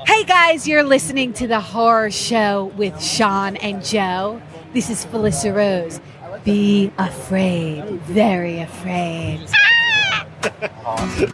Hey guys, you're listening to The Horror Show with Sean and Joe. This is Felissa Rose. Be afraid, very afraid. Awesome.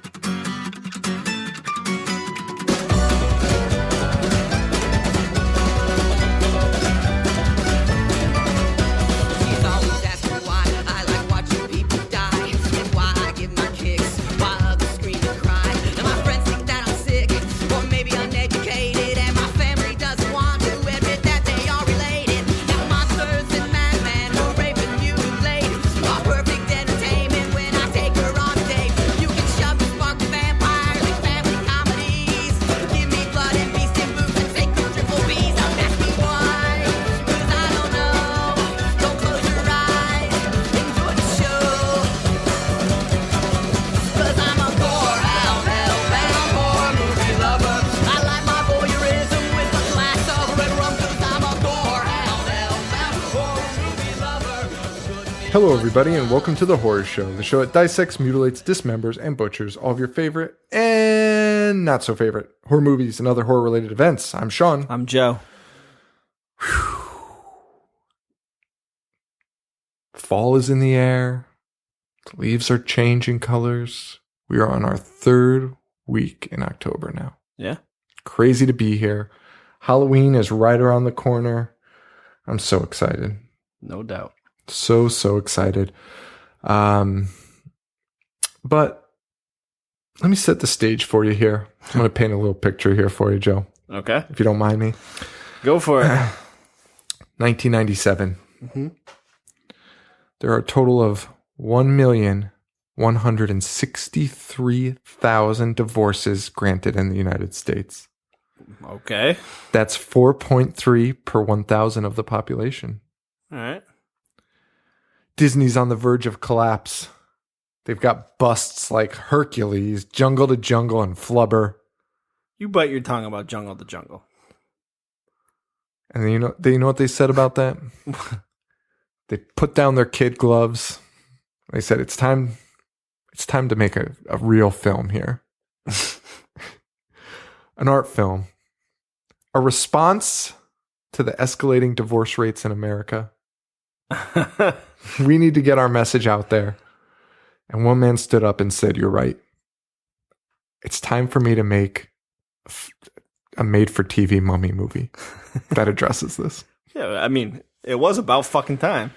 Hello, everybody, and welcome to The Horror Show, the show that dissects, mutilates, dismembers, and butchers all of your favorite and not so favorite horror movies and other horror-related events. I'm Sean. I'm Joe. Fall is in the air. The leaves are changing colors. We are on our third week in October now. Yeah. Crazy to be here. Halloween is right around the corner. I'm so excited. No doubt. So excited. But let me set the stage for you here. I'm going to paint a little picture here for you, Joe. Okay. If you don't mind me. Go for it. 1997. Mm-hmm. There are a total of 1,163,000 divorces granted in the United States. Okay. That's 4.3 per 1,000 of the population. All right. Disney's on the verge of collapse. They've got busts like Hercules, Jungle to Jungle, and Flubber. You bite your tongue about Jungle to Jungle. And you know what they said about that? They put down their kid gloves. They said it's time to make a real film here. An art film. A response to the escalating divorce rates in America. We need to get our message out there. And one man stood up and said, "You're right. It's time for me to make a made-for-TV mummy movie that addresses this." Yeah, I mean, it was about fucking time.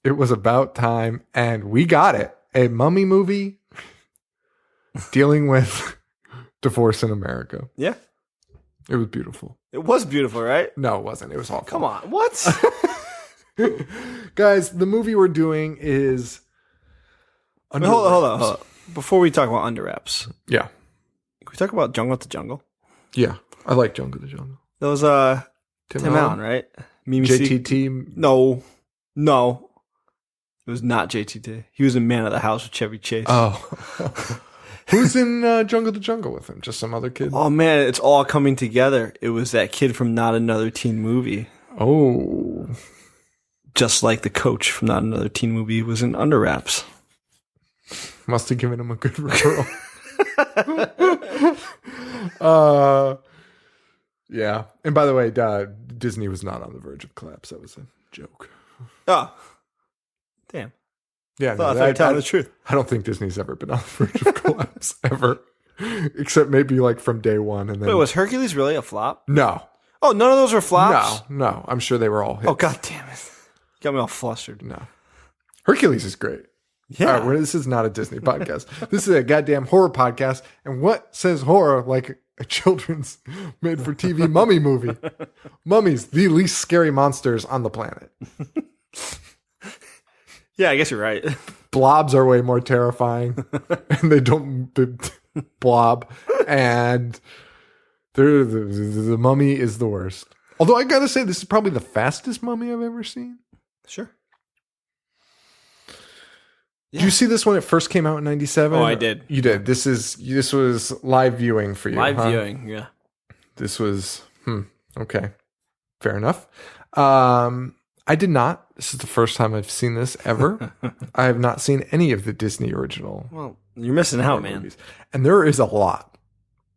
It was about time, and we got it. A mummy movie dealing with divorce in America. Yeah. It was beautiful. It was beautiful, right? No, it wasn't. It was awful. Come on. What? Guys, the movie we're doing is Wait, hold on. Before we talk about Under Wraps, Yeah. can we talk about Jungle to Jungle? Yeah. I like Jungle to Jungle. That was Tim Allen, right? Mimi JTT. No. It was not JTT. He was in Man of the House with Chevy Chase. Oh. Who's in Jungle to Jungle with him? Just some other kid? Oh, man, it's all coming together. It was that kid from Not Another Teen Movie. Oh. Just like the coach from Not Another Teen Movie was in Under Wraps. Must have given him a good referral. Yeah. And by the way, Disney was not on the verge of collapse. That was a joke. Oh. Damn. Yeah. I thought you were telling the truth. I don't think Disney's ever been on the verge of collapse, ever. Except maybe like from day one. And then Wait, was Hercules really a flop? No. Oh, none of those were flops? No. I'm sure they were all hits. Oh, God damn it. Got me all flustered. No. Hercules is great. Yeah. All right, this is not a Disney podcast. This is a goddamn horror podcast. And what says horror like a children's made-for-TV mummy movie? Mummies, the least scary monsters on the planet. Yeah, I guess you're right. Blobs are way more terrifying. And they don't blob. And the mummy is the worst. Although I gotta say, this is probably the fastest mummy I've ever seen. Sure. Yeah. Did you see this when it first came out in 97? Oh, I did. You did. This was live viewing for you. Live viewing, yeah. This was okay. Fair enough. I did not. This is the first time I've seen this ever. I have not seen any of the Disney original. Well, you're missing out, man. Movies. And there is a lot.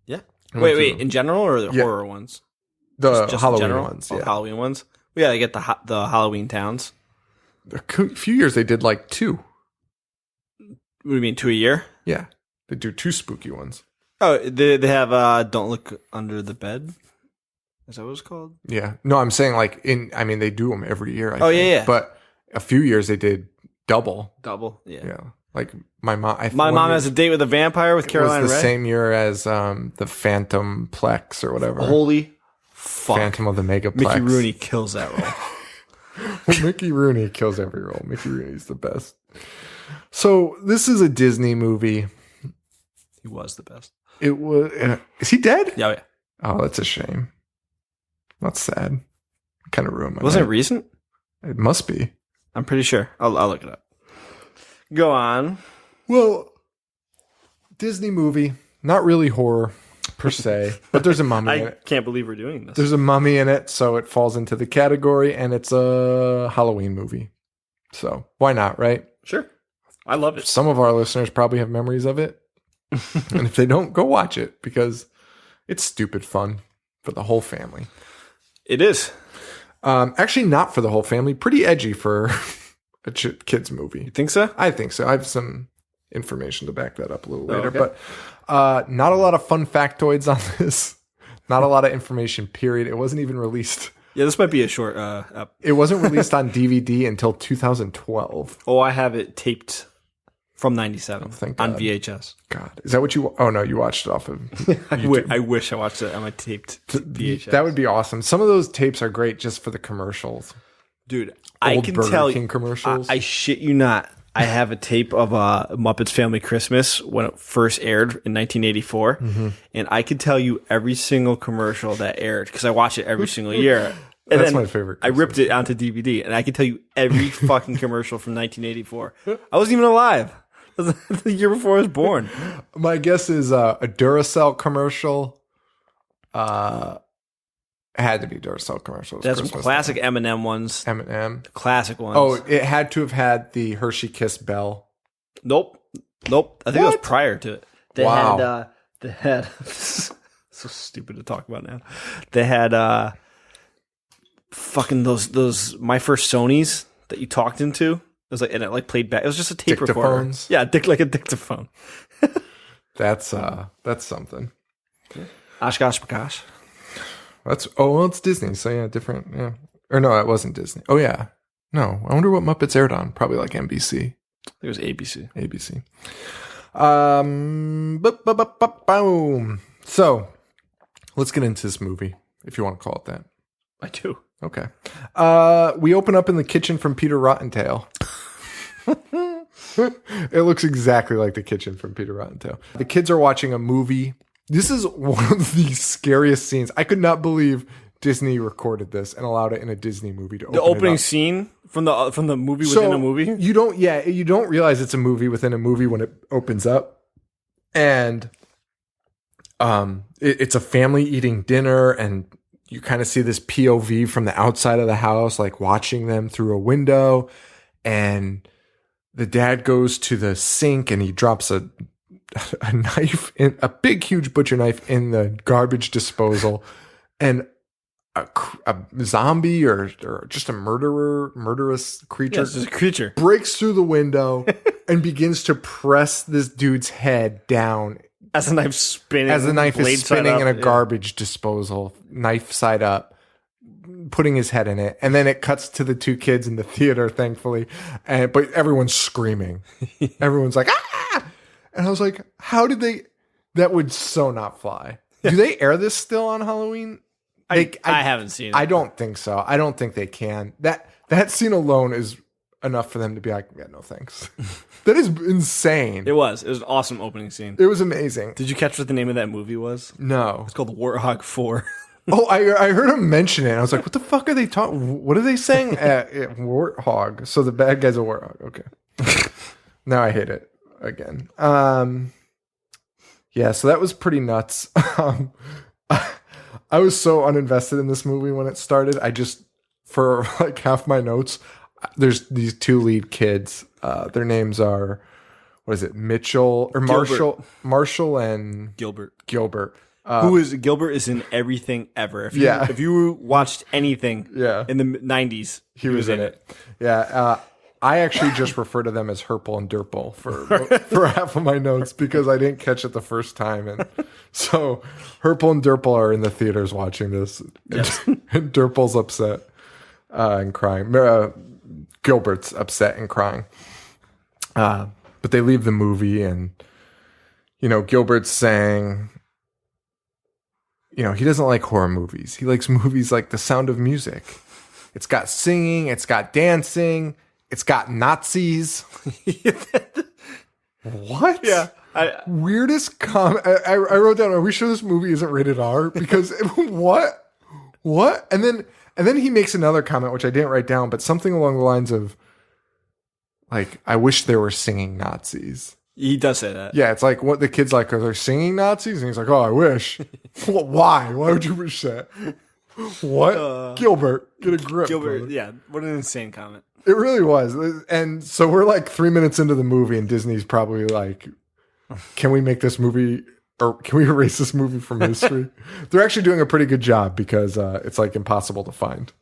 Yeah. Wait, in general or the Yeah. horror ones? The Just in Halloween general? ones. Oh, Yeah. Halloween ones. Yeah, they get the Halloween towns. A few years they did like 2. What do you mean, 2 a year? Yeah. They do 2 spooky ones. Oh, they have Don't Look Under the Bed. Is that what it's called? Yeah. No, I'm saying like they do them every year. I Oh, think. yeah. But a few years they did double. Double. Yeah. Yeah. Like my mom. My mom has a date with a vampire with Caroline It was the Ray. same year as the Phantom Plex or whatever. Holy fuck! Phantom of the Megaplex. Mickey Rooney kills that role. Mickey Rooney kills every role. Mickey Rooney's the best. So this is a Disney movie. He was the best. It was. Is he dead? Yeah, yeah. Oh, that's a shame. That's sad. Kind of ruined my Wasn't it night. recent? It must be. I'm pretty sure. I'll look it up. Go on. Well, Disney movie, not really horror per se, but there's a mummy in I it. can't believe we're doing this. There's a mummy in it, so it falls into the category, and it's a Halloween movie. So why not, right? Sure. I love it. Some of our listeners probably have memories of it. And if they don't, go watch it because it's stupid fun for the whole family. It is. Actually, not for the whole family. Pretty edgy for a kids movie. You think so? I think so. I have some information to back that up a little later, okay. but not a lot of fun factoids on this. Not a lot of information, period. It wasn't even released. Yeah, this might be a short It wasn't released on DVD until 2012. Oh, I have it taped from 97 thank on God. VHS. God. Is that what you... Oh, no, you watched it off of I wish I watched it on my taped VHS. That would be awesome. Some of those tapes are great just for the commercials. Dude, I Old can Burger tell King you, commercials. I shit you not. I have a tape of Muppets Family Christmas when it first aired in 1984, and I can tell you every single commercial that aired because I watch it every single year. And That's then my favorite I ripped it onto DVD, and I can tell you every fucking commercial from 1984. I wasn't even alive. That was the year before I was born. My guess is a Duracell commercial. It had to be Duracell commercials. That's some classic M&M ones. M&M. Classic ones. Oh, it had to have had the Hershey Kiss Bell. Nope. I think it was prior to it. They Wow. had so stupid to talk about now. They had fucking those My First Sonys that you talked into. It was like, and it like played back. It was just a tape recorder. Dictaphones? Yeah, like a dictaphone. That's something. Oshkosh Bakosh. Well, it's Disney, so yeah, different. Yeah, or no, it wasn't Disney. Oh yeah, no. I wonder what Muppets aired on. Probably like NBC, It was ABC. ABC. Boom. So let's get into this movie, if you want to call it that. I do. Okay. We open up in the kitchen from Peter Rottentail. It looks exactly like the kitchen from Peter Rottentail. The kids are watching a movie. This is one of the scariest scenes. I could not believe Disney recorded this and allowed it in a Disney movie to open The opening it up. scene from the movie within a movie. You don't realize it's a movie within a movie when it opens up. And it's a family eating dinner, and you kind of see this POV from the outside of the house, like watching them through a window. And the dad goes to the sink and he drops a knife, a big, huge butcher knife in the garbage disposal. And a zombie or just a murderous creature, Yes, it's a creature. breaks through the window and begins to press this dude's head down As the knife spinning. as the knife blade is side spinning up, in a yeah. garbage disposal, knife side up, putting his head in it. And then it cuts to the two kids in the theater, thankfully. But everyone's screaming. Everyone's like, ah! And I was like, how did they? That would so not fly. Do they air this still on Halloween? I haven't seen it. I don't think so. I don't think they can. That scene alone is enough for them to be like, yeah, no thanks. That is insane. It was an awesome opening scene. It was amazing. Did you catch what the name of that movie was? No. It's called Warthog 4. Oh, I heard him mention it. I was like, what the fuck are they talking? What are they saying? Warthog. So the bad guy's a warthog. Okay. Now I hate it again. Yeah, so that was pretty nuts. I was so uninvested in this movie when it started. I just, for like half my notes, there's these two lead kids. Their names are, what is it, Mitchell or Marshall? Marshall and Gilbert. Gilbert. Who is Gilbert is in everything ever. If you watched anything in the 90s, he was in it. Yeah. I actually just refer to them as Herpel and Derpel for half of my notes because I didn't catch it the first time. And so Herpel and Derpel are in the theaters watching this. And Derpel's upset and crying. Gilbert's upset and crying. But they leave the movie and, Gilbert's saying, he doesn't like horror movies. He likes movies like The Sound of Music. It's got singing. It's got dancing. It's got Nazis. What? Yeah. Weirdest comment. I wrote down, are we sure this movie isn't rated R? Because what? And then he makes another comment, which I didn't write down, but something along the lines of, like, I wish there were singing Nazis. He does say that. Yeah, it's like what the kid's like, are there singing Nazis? And he's like, oh, I wish. Why? Why would you wish that? What? Gilbert, get a grip. Gilbert, brother. yeah. What an insane comment. It really was. And so we're like 3 minutes into the movie, and Disney's probably like, can we make this movie, or can we erase this movie from history? They're actually doing a pretty good job because it's like impossible to find.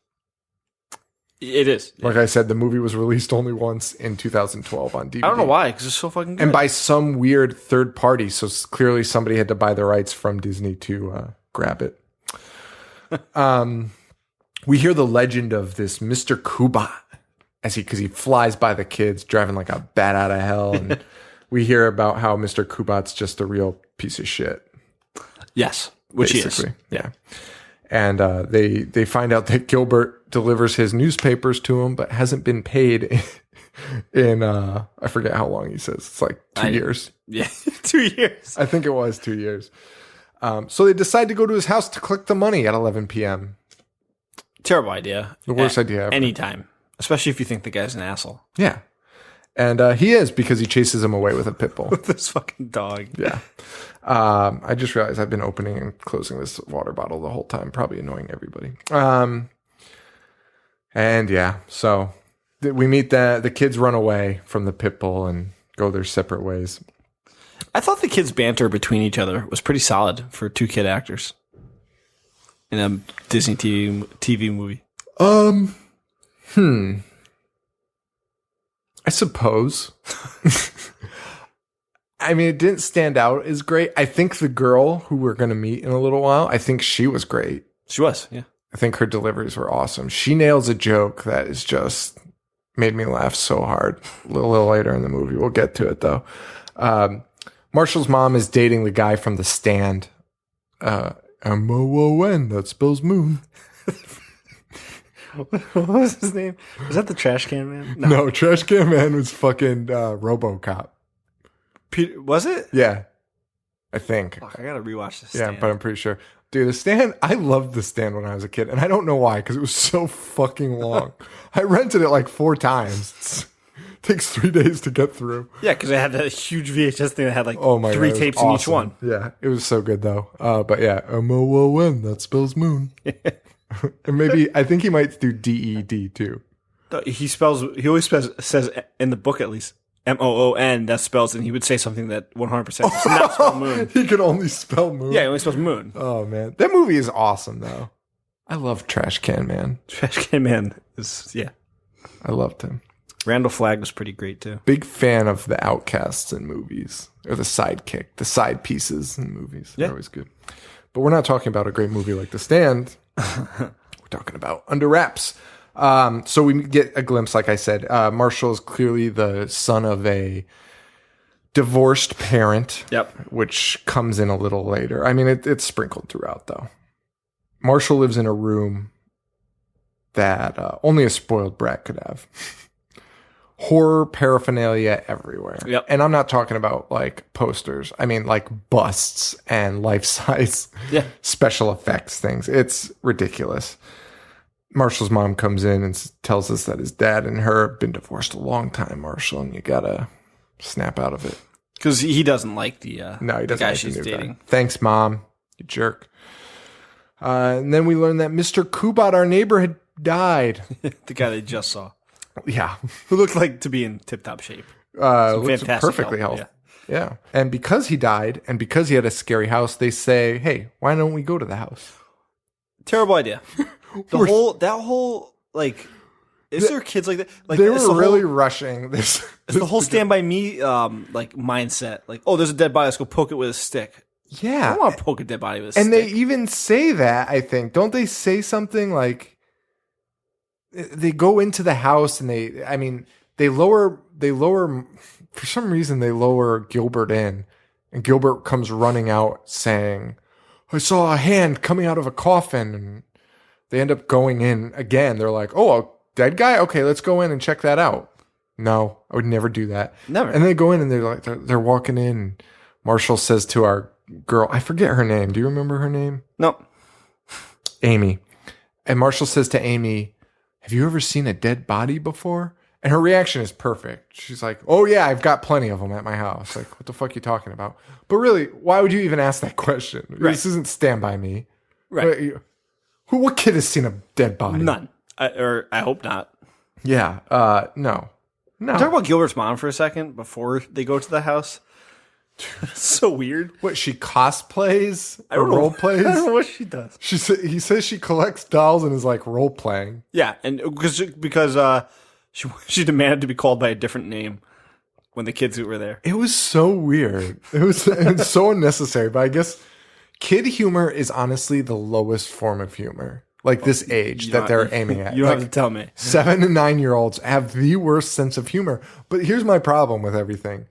It is. Like I said, the movie was released only once in 2012 on DVD. I don't know why, because it's so fucking good. And by some weird third party. So clearly somebody had to buy the rights from Disney to grab it. We hear the legend of this Mr. Kubat because he flies by the kids driving like a bat out of hell. And we hear about how Mr. Kubat's just a real piece of shit. Yes, which basically. he is. Yeah. And they find out that Gilbert delivers his newspapers to him, but hasn't been paid in I forget how long he says. It's like 2 years. Yeah, 2 years. I think it was 2 years. So they decide to go to his house to collect the money at 11 p.m. Terrible idea. The worst idea ever. Anytime. Especially if you think the guy's an asshole. Yeah. And he is, because he chases him away with a pit bull. With this fucking dog. Yeah. I just realized I've been opening and closing this water bottle the whole time, probably annoying everybody. And yeah, so we meet the kids run away from the pit bull and go their separate ways. I thought the kids' banter between each other was pretty solid for two kid actors in a Disney TV movie. I suppose. I mean, it didn't stand out as great. I think the girl who we're going to meet in a little while, I think she was great. She was, yeah. I think her deliveries were awesome. She nails a joke that is just made me laugh so hard. A little later in the movie. We'll get to it, though. Marshall's mom is dating the guy from The Stand. M-O-O-N, that spells moon. What was his name? Was that the Trash Can Man? No, Trash Can Man was fucking RoboCop. Peter, was it? Yeah, I think. Fuck, I gotta rewatch this. Yeah, but I'm pretty sure. Dude, The Stand, I loved The Stand when I was a kid, and I don't know why, because it was so fucking long. I rented it like 4 times. It takes 3 days to get through. Yeah, because I had that huge VHS thing that had like Oh my 3 God, tapes awesome. in each one. Yeah, it was so good though. But yeah, M-O-O-N, that spells moon. And maybe, I think he might do D-E-D too. He always says in the book at least, M-O-O-N, that spells, and he would say something that 100% does not spell moon. He could only spell moon. Yeah, he only spells moon. Oh man, that movie is awesome though. I love Trash Can Man. Trash Can Man is, yeah. I loved him. Randall Flagg was pretty great too. Big fan of the outcasts in movies, or the sidekick, the side pieces in movies. They're always good. But we're not talking about a great movie like The Stand. We're talking about Under Wraps. So we get a glimpse, like I said. Marshall is clearly the son of a divorced parent. Yep. Which comes in a little later. I mean, it's sprinkled throughout, though. Marshall lives in a room that only a spoiled brat could have. Horror paraphernalia everywhere. Yep. And I'm not talking about like posters. I mean like busts and life-size special effects things. It's ridiculous. Marshall's mom comes in and tells us that his dad and her have been divorced a long time, Marshall, and you gotta snap out of it. Because he doesn't like the no, he doesn't guy like she's the new dating. Guy. Thanks, Mom. You jerk. And then we learn that Mr. Kubat, our neighbor, had died. The guy they just saw. Yeah. Who looked like to be in tip-top shape. Looks Fantastic perfectly health, healthy. Yeah. And because he died and because he had a scary house, they say, hey, why don't we go to the house? Terrible idea. That whole is there kids like that? Like they were really rushing this. It's the whole Stand By Me mindset. Like, oh, there's a dead body. Let's go poke it with a stick. Yeah. I don't want to poke a dead body with a stick. And they even say that, I think. Don't they say something like they go into the house and they lower for some reason they lower Gilbert in, and Gilbert comes running out saying, I saw a hand coming out of a coffin, and they end up going in again. They're like, oh, a dead guy? Okay, let's go in and check that out. No, I would never do that. Never. And they go in and they're walking in. And Marshall says to our girl, I forget her name. Do you remember her name? No. Amy. And Marshall says to Amy, have you ever seen a dead body before? And her reaction is perfect. She's like, oh yeah, I've got plenty of them at my house. Like, what the fuck are you talking about? But really, why would you even ask that question? Right. This isn't Stand By Me. Right. What kid has seen a dead body? None. I hope not. Yeah. No. Talk about Gilbert's mom for a second before they go to the house. It's so weird. What, she cosplays I or don't know. role plays? I don't know what she does. He says she collects dolls and is like role playing. Yeah, and because she demanded to be called by a different name when the kids were there. It was so weird. It's so unnecessary. But I guess kid humor is honestly the lowest form of humor. Like this age that they're aiming at. You don't like, have to tell me. 7 and 9-year-olds have the worst sense of humor. But here's my problem with everything.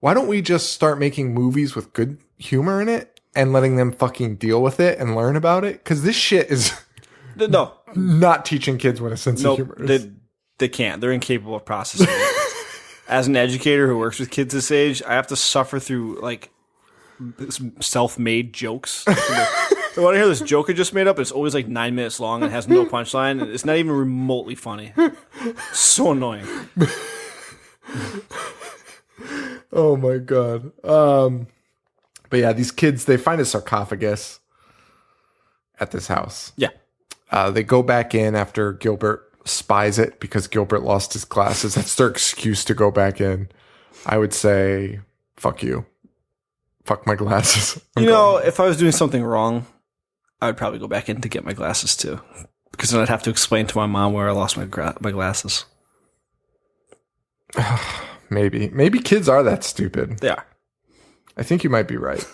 Why don't we just start making movies with good humor in it and letting them fucking deal with it and learn about it? Because this shit is No. not teaching kids what a sense of humor is. They can't. They're incapable of processing it. As an educator who works with kids this age, I have to suffer through like self-made jokes. I want to hear this joke I just made up. It's always like 9 minutes long and has no punchline. And it's not even remotely funny. It's so annoying. Oh my god. But yeah, these kids, they find a sarcophagus at this house. Yeah. They go back in after Gilbert spies it because Gilbert lost his glasses. That's their excuse to go back in. I would say, fuck you. Fuck my glasses. If I was doing something wrong, I would probably go back in to get my glasses too. Because then I'd have to explain to my mom where I lost my glasses. Maybe kids are that stupid. They are. I think you might be right.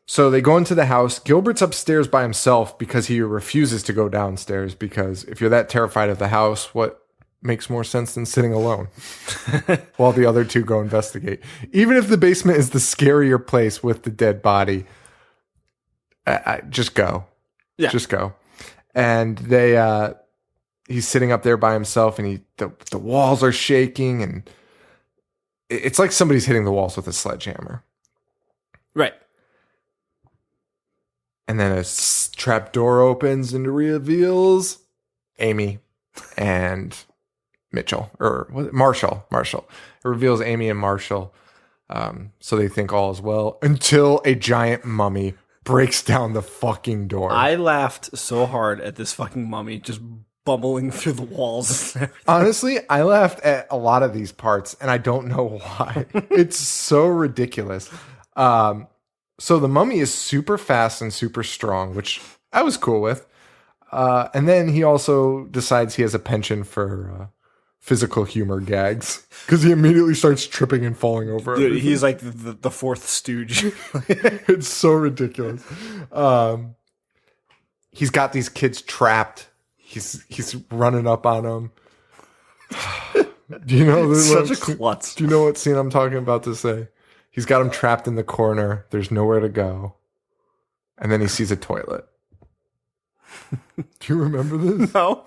So they go into the house. Gilbert's upstairs by himself because he refuses to go downstairs, because if you're that terrified of the house, what makes more sense than sitting alone while the other two go investigate? Even if the basement is the scarier place with the dead body, just go. Yeah. Just go. And he's sitting up there by himself, and the walls are shaking, and it's like somebody's hitting the walls with a sledgehammer. Right. And then a trap door opens and reveals Amy and Mitchell, or Marshall. It reveals Amy and Marshall. So they think all is well until a giant mummy breaks down the fucking door. I laughed so hard at this fucking mummy just bumbling through the walls. Honestly, I laughed at a lot of these parts, and I don't know why. It's so ridiculous. So the mummy is super fast and super strong, which I was cool with. And then he also decides he has a penchant for physical humor gags, because he immediately starts tripping and falling over. Dude, he's like the fourth stooge. It's so ridiculous. He's got these kids trapped. He's running up on them. Do you know Such a klutz. Do you know what scene I'm talking about to say? He's got him trapped in the corner. There's nowhere to go. And then he sees a toilet. Do you remember this? No.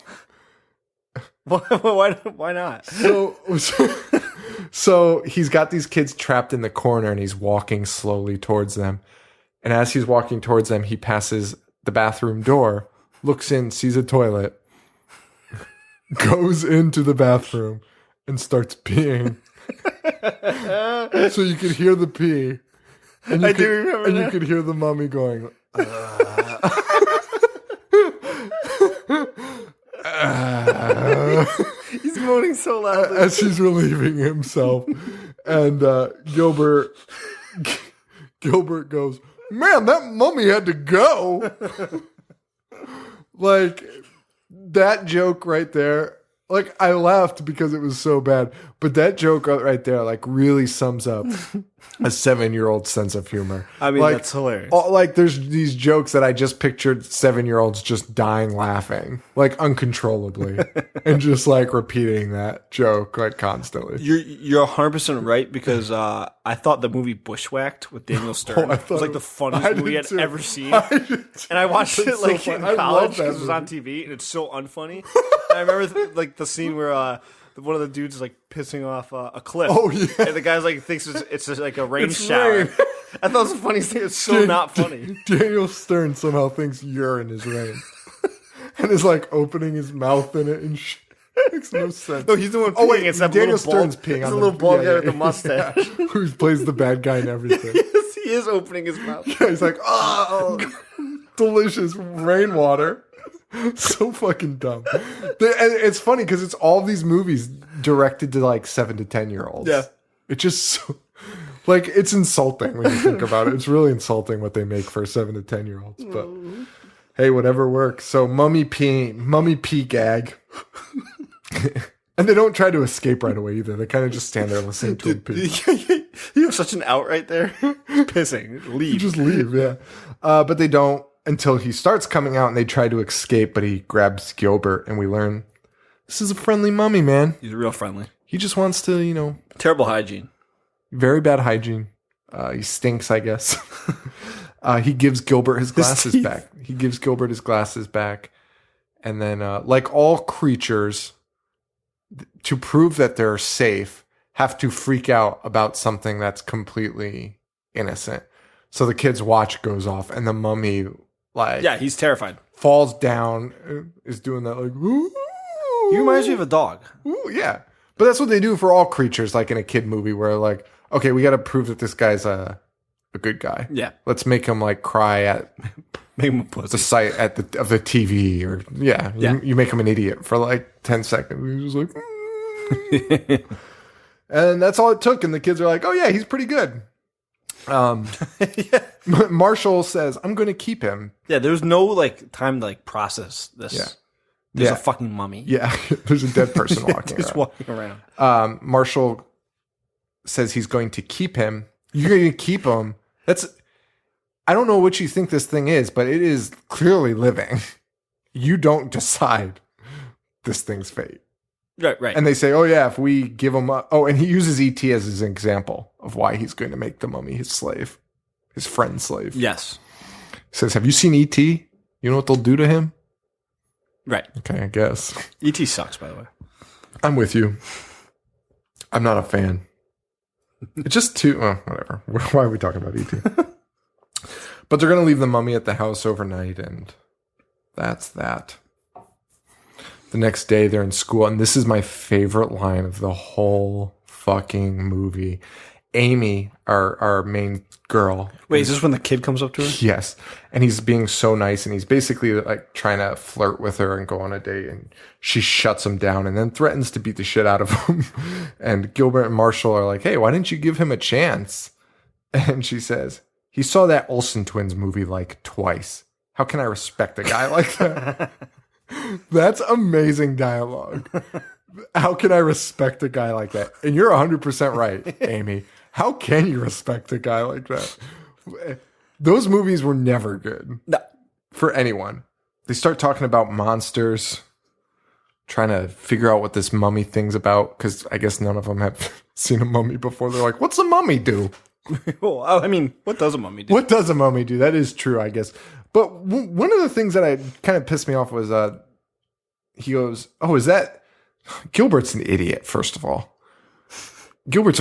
Why not? So he's got these kids trapped in the corner, and he's walking slowly towards them. And as he's walking towards them, he passes the bathroom door, looks in, sees a toilet, goes into the bathroom, and starts peeing. So you could hear the pee. And I do remember that. You could hear the mummy going, He's moaning so loudly. as he's relieving himself. And Gilbert goes, man, that mummy had to go. Like, that joke right there, like, I laughed because it was so bad. But that joke right there, like, really sums up a 7-year-old sense of humor. I mean, like, that's hilarious. Like, there's these jokes that I just pictured 7-year-olds just dying laughing, like, uncontrollably, and just, like, repeating that joke, like, constantly. You're 100% right, because I thought the movie Bushwhacked with Daniel Stern was like the funniest movie I'd ever seen. And I watched it like in college because it was on TV, and it's so unfunny. And I remember like the scene where one of the dudes is like pissing off a cliff. Oh, yeah. And the guy's like thinks it's just like a rain It's shower. rain. I thought it was the funniest thing. It's so not funny. Daniel Stern somehow thinks urine is rain. And is like opening his mouth in it and shit. Makes no sense. No, he's the one peeing. Oh wait, It's that Daniel little bald, Stern's peeing he's on a little bald guy with the yeah, mustache. yeah, who plays the bad guy and everything. Yes, he is opening his mouth. Yeah, he's like, oh, delicious rainwater. So fucking dumb. And it's funny because it's all these movies directed to like 7 to 10-year-olds. Yeah. It's just so, like, it's insulting when you think about it. It's really insulting what they make for 7 to 10-year-olds. But hey, whatever works. So mummy pee gag. And they don't try to escape right away either. They kind of just stand there listening to him pee. You have such an out right there. Pissing. Leave. You just leave, yeah. But they don't until he starts coming out and they try to escape, but he grabs Gilbert and we learn this is a friendly mummy, man. He's real friendly. He just wants to, Terrible hygiene. very bad hygiene. He stinks, I guess. He gives Gilbert his glasses teeth. back. He gives Gilbert his glasses back. And then, like all creatures, to prove that they're safe, have to freak out about something that's completely innocent. So the kid's watch goes off and the mummy, like, Yeah, he's terrified. falls down, is doing that, like, ooh. He reminds me of a dog. Ooh, yeah. But that's what they do for all creatures, like in a kid movie, where like, okay, we got to prove that this guy's a good guy. Yeah. Let's make him like cry at Make him a the pussy. sight of the TV, or you make him an idiot for like 10 seconds. He's just like, and that's all it took. And the kids are like, oh yeah, he's pretty good. Marshall says, I'm going to keep him. Yeah, there's no like time to like process this. Yeah. There's Yeah. a fucking mummy. Yeah. There's a dead person walking Just around. walking around. Marshall says he's going to keep him. You're going to keep him. I don't know what you think this thing is, but it is clearly living. You don't decide this thing's fate. Right. And they say, oh yeah, if we give him up. Oh, and he uses ET as his example of why he's going to make the mummy his slave, his friend's slave. Yes. He says, have you seen ET? You know what they'll do to him? Right. Okay, I guess. E.T. sucks, by the way. I'm with you. I'm not a fan. It's just too, whatever. Why are we talking about ET? But they're going to leave the mummy at the house overnight, and that's that. The next day, they're in school, and this is my favorite line of the whole fucking movie. Amy, our main girl. Wait, is this when the kid comes up to her? Yes. And he's being so nice, and he's basically like trying to flirt with her and go on a date, and she shuts him down and then threatens to beat the shit out of him. And Gilbert and Marshall are like, hey, why didn't you give him a chance? And she says, he saw that Olsen twins movie like twice. How can I respect a guy like that? That's amazing dialogue. How can I respect a guy like that? And you're 100% right, Amy. How can you respect a guy like that? Those movies were never good. No. For anyone. They start talking about monsters, trying to figure out what this mummy thing's about, because I guess none of them have seen a mummy before. They're like, what's a mummy do? Well, I mean, what does a mummy do? What does a mummy do? That is true, I guess. But one of the things that kind of pissed me off was he goes, oh, is that... Gilbert's an idiot, first of all. Gilbert's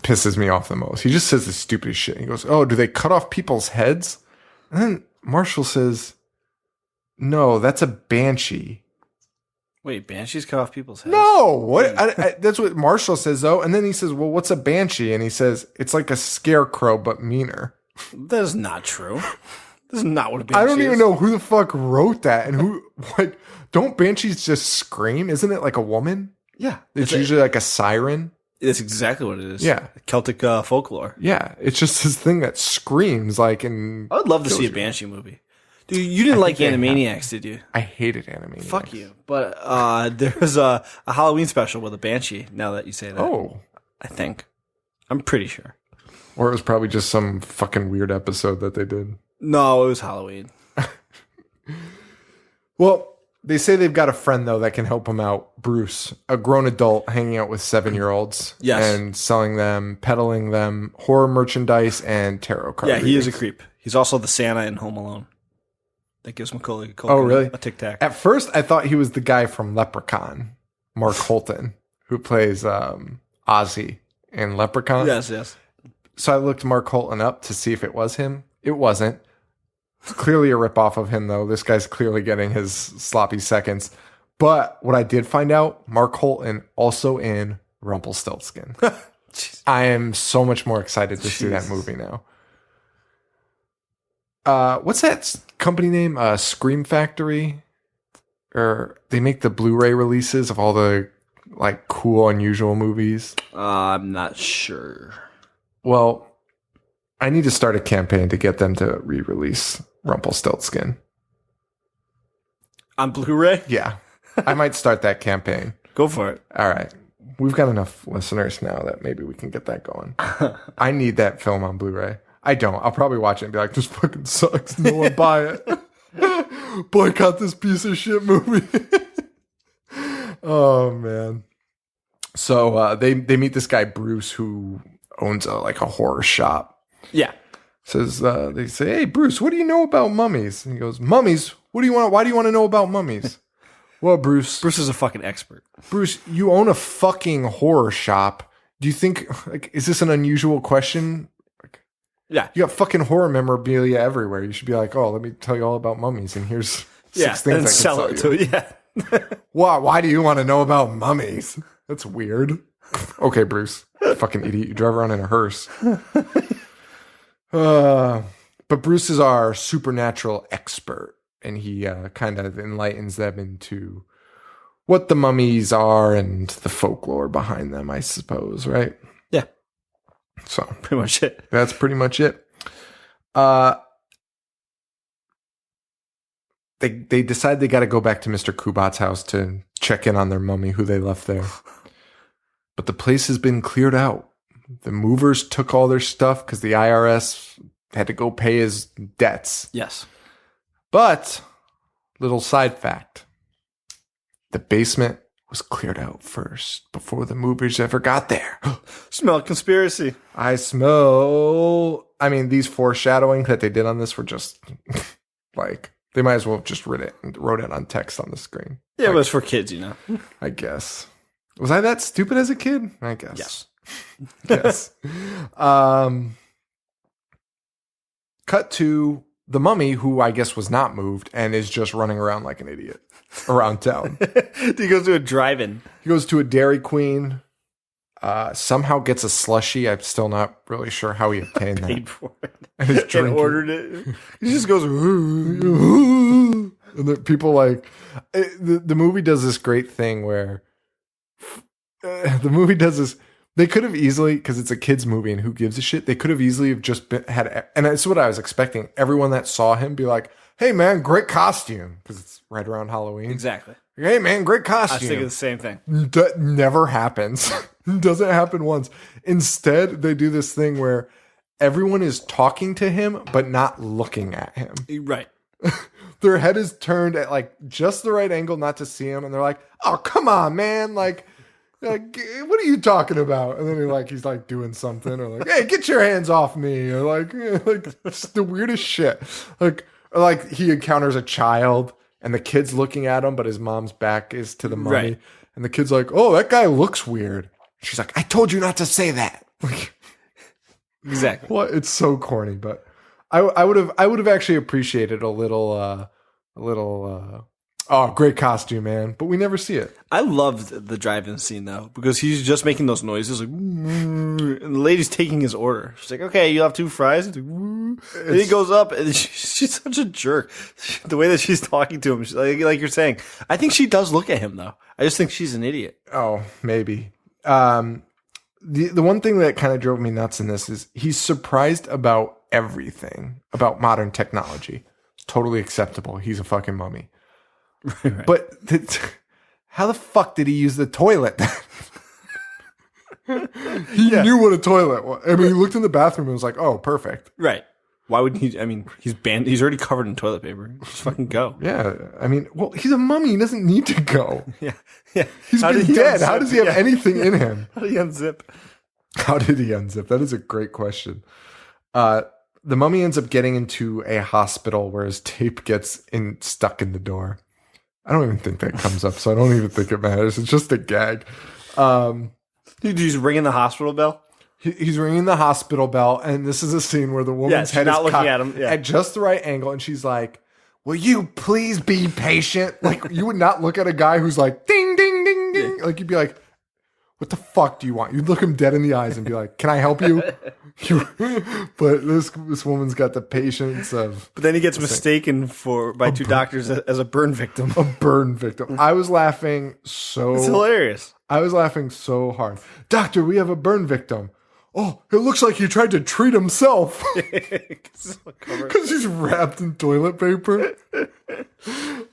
pisses me off the most. He just says the stupidest shit. He goes, oh, do they cut off people's heads? And then Marshall says, no, that's a banshee. Wait, banshees cut off people's heads? No, what? That's what Marshall says, though. And then he says, well, what's a banshee? And he says, it's like a scarecrow, but meaner. That is not true. This is not what a banshee I don't even is. know who the fuck wrote that and who, what, don't banshees just scream? Isn't it like a woman? Yeah. It's usually like a siren. That's exactly what it is. Yeah. Celtic folklore. Yeah, it's just this thing that screams like and I would love to see a kills you. Banshee movie. Dude, you didn't like they have Animaniacs, did you? I hated Animaniacs. Fuck you. But there was a Halloween special with a Banshee, now that you say that. Oh. I think. I'm pretty sure. Or it was probably just some fucking weird episode that they did. No, it was Halloween. Well, they say they've got a friend, though, that can help them out. Bruce, a grown adult hanging out with 7-year-olds. Yes. And selling them, peddling them, horror merchandise, and tarot cards. Yeah, he is a creep. He's also the Santa in Home Alone. That gives Macaulay Culkin Oh, really? a tic tac. At first, I thought he was the guy from Leprechaun, Mark Holton, who plays Ozzy in Leprechaun. Yes. So I looked Mark Holton up to see if it was him. It wasn't. It's clearly a ripoff of him, though. This guy's clearly getting his sloppy seconds. But what I did find out, Mark Holton also in Rumpelstiltskin. I am so much more excited to see that movie now. What's that company name? Scream Factory? Or they make the Blu-ray releases of all the like cool, unusual movies. I'm not sure. Well, I need to start a campaign to get them to re-release Rumpelstiltskin. On Blu-ray? Yeah, I might start that campaign. Go for it. All right. We've got enough listeners now that maybe we can get that going. I need that film on Blu-ray. I don't. I'll probably watch it and be like, this fucking sucks. No one buy it. Boycott this piece of shit movie. Oh, man. So they meet this guy, Bruce, who owns a horror shop. Yeah. Says they say, hey, Bruce, what do you know about mummies? And he goes, mummies? What do you want? Why do you want to know about mummies? Well, Bruce is a fucking expert. Bruce, you own a fucking horror shop. Do you think, is this an unusual question? Yeah. You got fucking horror memorabilia everywhere. You should be like, oh, let me tell you all about mummies. And here's 6 things I can sell it to you. Yeah. Why do you want to know about mummies? That's weird. Okay, Bruce. Fucking idiot. You drive around in a hearse. But Bruce is our supernatural expert. And he kind of enlightens them into what the mummies are and the folklore behind them, I suppose, right? Yeah. So pretty much it. That's pretty much it. They decide they got to go back to Mr. Kubat's house to check in on their mummy who they left there. But the place has been cleared out. The movers took all their stuff because the IRS had to go pay his debts. Yes. But, little side fact, the basement was cleared out first before the movers ever got there. Smell conspiracy. I smell. I mean, these foreshadowing that they did on this were just they might as well have just wrote it on text on the screen. Yeah, it was for kids, you know. I guess. Was I that stupid as a kid? I guess. Yes. Yes. Cut to the mummy, who I guess was not moved and is just running around like an idiot around town. He goes to a drive-in. He goes to a Dairy Queen, somehow gets a slushie. I'm still not really sure how he obtained that. Paid for it. And ordered it. He just goes, and the people the movie does this great thing where the movie does this. They could have easily, because it's a kid's movie and who gives a shit, they could have easily have just had, and that's what I was expecting, everyone that saw him be like, hey man, great costume, because it's right around Halloween. Exactly. Hey man, great costume. I was thinking the same thing. That never happens. Doesn't happen once. Instead, they do this thing where everyone is talking to him, but not looking at him. Right. Their head is turned at just the right angle not to see him, and they're like, oh, come on, man, like, what are you talking about? And then he's doing something, or hey, get your hands off me, or just the weirdest shit. Like he encounters a child, and the kid's looking at him, but his mom's back is to the mummy, right. And the kid's like, "Oh, that guy looks weird." She's like, "I told you not to say that." Exactly. Well, it's so corny, but I would have actually appreciated a little Oh, great costume, man. But we never see it. I loved the drive-in scene though, because he's just making those noises like, and the lady's taking his order. She's like, "Okay, you have 2 fries." He's like, and he goes up, and she's such a jerk. The way that she's talking to him, she's like you're saying, I think she does look at him though. I just think she's an idiot. Oh, maybe. The one thing that kind of drove me nuts in this is he's surprised about everything about modern technology. It's totally acceptable. He's a fucking mummy. Right. But how the fuck did he use the toilet? He knew what a toilet was. I mean, he looked in the bathroom and was like, "Oh, perfect." Right. Why wouldn't he? I mean, he's banned. He's already covered in toilet paper. Just fucking go. Yeah. I mean, well, he's a mummy. He doesn't need to go. Yeah. Yeah. He's been dead. How does he have anything in him? How did he unzip? How did he unzip? That is a great question. The mummy ends up getting into a hospital where his tape gets stuck in the door. I don't even think that comes up, so I don't even think it matters. It's just a gag. He's ringing the hospital bell. He's ringing the hospital bell, and this is a scene where the woman's head is looking at him at just the right angle, and she's like, "Will you please be patient?" Like, you would not look at a guy who's like, "Ding, ding, ding, ding." Yeah. Like, you'd be like, "What the fuck do you want?" You'd look him dead in the eyes and be like, "Can I help you?" But this woman's got the patience of. But then he gets mistaken by 2 doctors as a burn victim. A burn victim. I was laughing so. It's hilarious. I was laughing so hard. "Doctor, we have a burn victim." "Oh, it looks like he tried to treat himself." Because he's wrapped in toilet paper.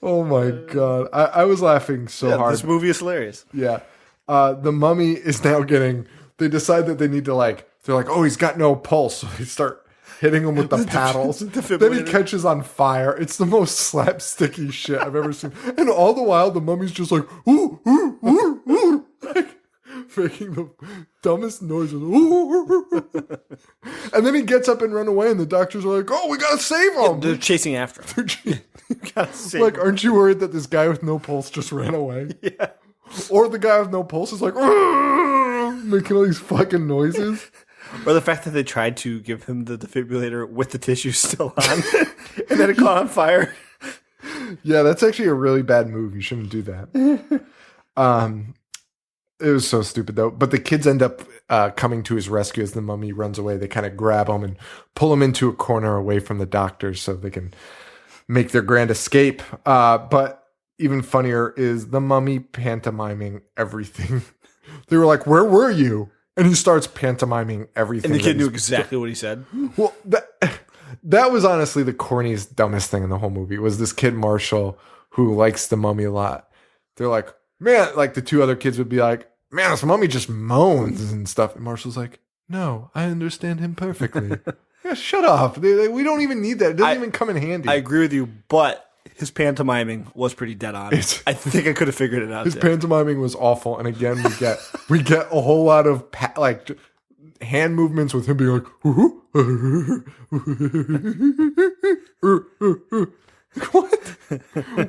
Oh my God. I was laughing so hard. This movie is hilarious. Yeah. The mummy is now they decide that they need to they're like, "Oh, he's got no pulse." So they start hitting him with the paddles. Then he catches on fire. It's the most slapsticky shit I've ever seen. And all the while, the mummy's just like, "Ooh, ooh, ooh, ooh." Like, making the dumbest noises. And then he gets up and run away, and the doctors are like, "Oh, we gotta save him." Yeah, they're chasing after him. Gotta save him. Aren't you worried that this guy with no pulse just ran away? Yeah. Or the guy with no pulse is like, making all these fucking noises. Or the fact that they tried to give him the defibrillator with the tissue still on, and then it caught on fire. Yeah, that's actually a really bad move. You shouldn't do that. It was so stupid, though. But the kids end up coming to his rescue as the mummy runs away. They kind of grab him and pull him into a corner away from the doctors so they can make their grand escape. But even funnier is the mummy pantomiming everything. They were like, "Where were you?" And he starts pantomiming everything. And the kid knew exactly what he said. Well, that was honestly the corniest, dumbest thing in the whole movie, was this kid Marshall who likes the mummy a lot. They're like, "Man," like the 2 other kids would be like, "Man, this mummy just moans and stuff." And Marshall's like, "No, I understand him perfectly." Yeah, shut up. We don't even need that. It doesn't even come in handy. I agree with you, but his pantomiming was pretty dead on. I think I could have figured it out. His pantomiming was awful, and again, we get a whole lot of hand movements with him being like, "What?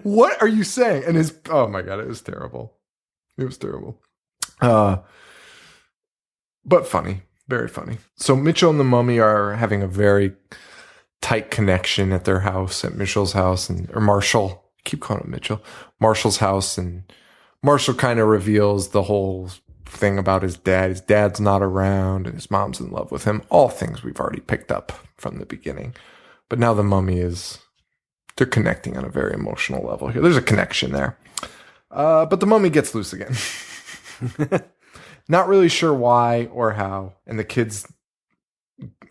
What are you saying?" And oh my God, it was terrible. It was terrible. But funny, very funny. So Mitchell and the mummy are having a very tight connection at their house, at Mitchell's house, or Marshall. I keep calling him Mitchell. Marshall's house, and Marshall kind of reveals the whole thing about his dad. His dad's not around, and his mom's in love with him. All things we've already picked up from the beginning. But now the mummy they're connecting on a very emotional level here. There's a connection there. But the mummy gets loose again. Not really sure why or how. And the kids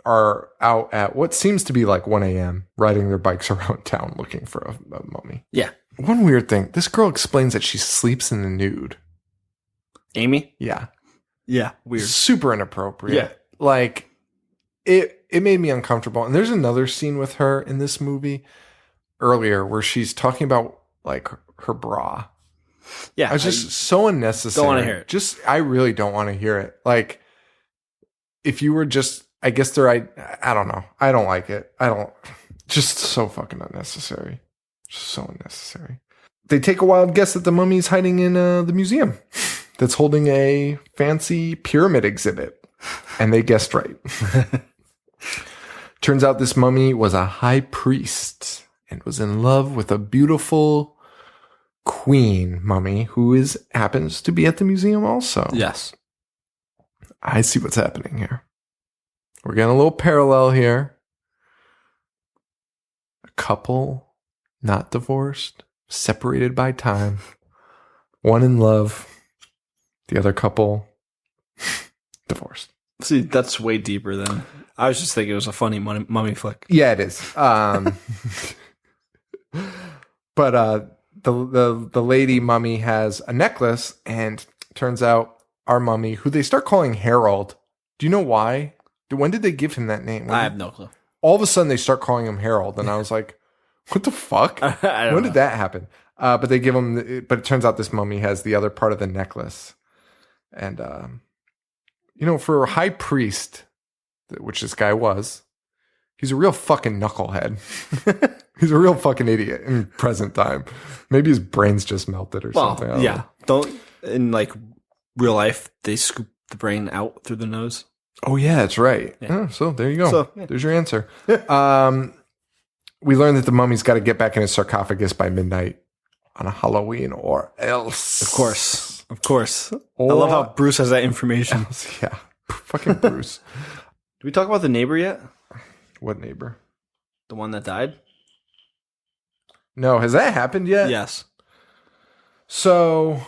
are out at what seems to be like 1 a.m. riding their bikes around town looking for a mummy. Yeah. One weird thing. This girl explains that she sleeps in the nude. Amy? Yeah. Yeah. Weird. Super inappropriate. Yeah. Like, it made me uncomfortable. And there's another scene with her in this movie earlier where she's talking about like her bra. Yeah. I was just so unnecessary. Don't want to hear it. I really don't want to hear it. Like, if you were just, I guess I don't know. I don't like it. Just so fucking unnecessary. Just so unnecessary. They take a wild guess that the mummy's hiding in the museum that's holding a fancy pyramid exhibit. And they guessed right. Turns out this mummy was a high priest and was in love with a beautiful queen mummy who happens to be at the museum also. Yes. I see what's happening here. We're getting a little parallel here. A couple, not divorced, separated by time. One in love. The other couple, divorced. See, that's way deeper than... I was just thinking it was a funny mummy flick. Yeah, it is. But the lady mummy has a necklace, and turns out our mummy, who they start calling Harold. Do you know why? When did they give him that name? I have no clue. All of a sudden, they start calling him Harold, and I was like, "What the fuck? When did that happen?" But they give him. But it turns out this mummy has the other part of the necklace, and for a high priest, which this guy was, he's a real fucking knucklehead. He's a real fucking idiot in present time. Maybe his brain's just melted or something. I don't know. In like real life, they scoop the brain out through the nose. Oh yeah, that's right. Yeah. So there you go. So, yeah. There's your answer. We learned that the mummy's got to get back in his sarcophagus by midnight on a Halloween, or else. Of course. I love how Bruce has that information. Yeah, fucking Bruce. Did we talk about the neighbor yet? What neighbor? The one that died? No, has that happened yet? Yes. So,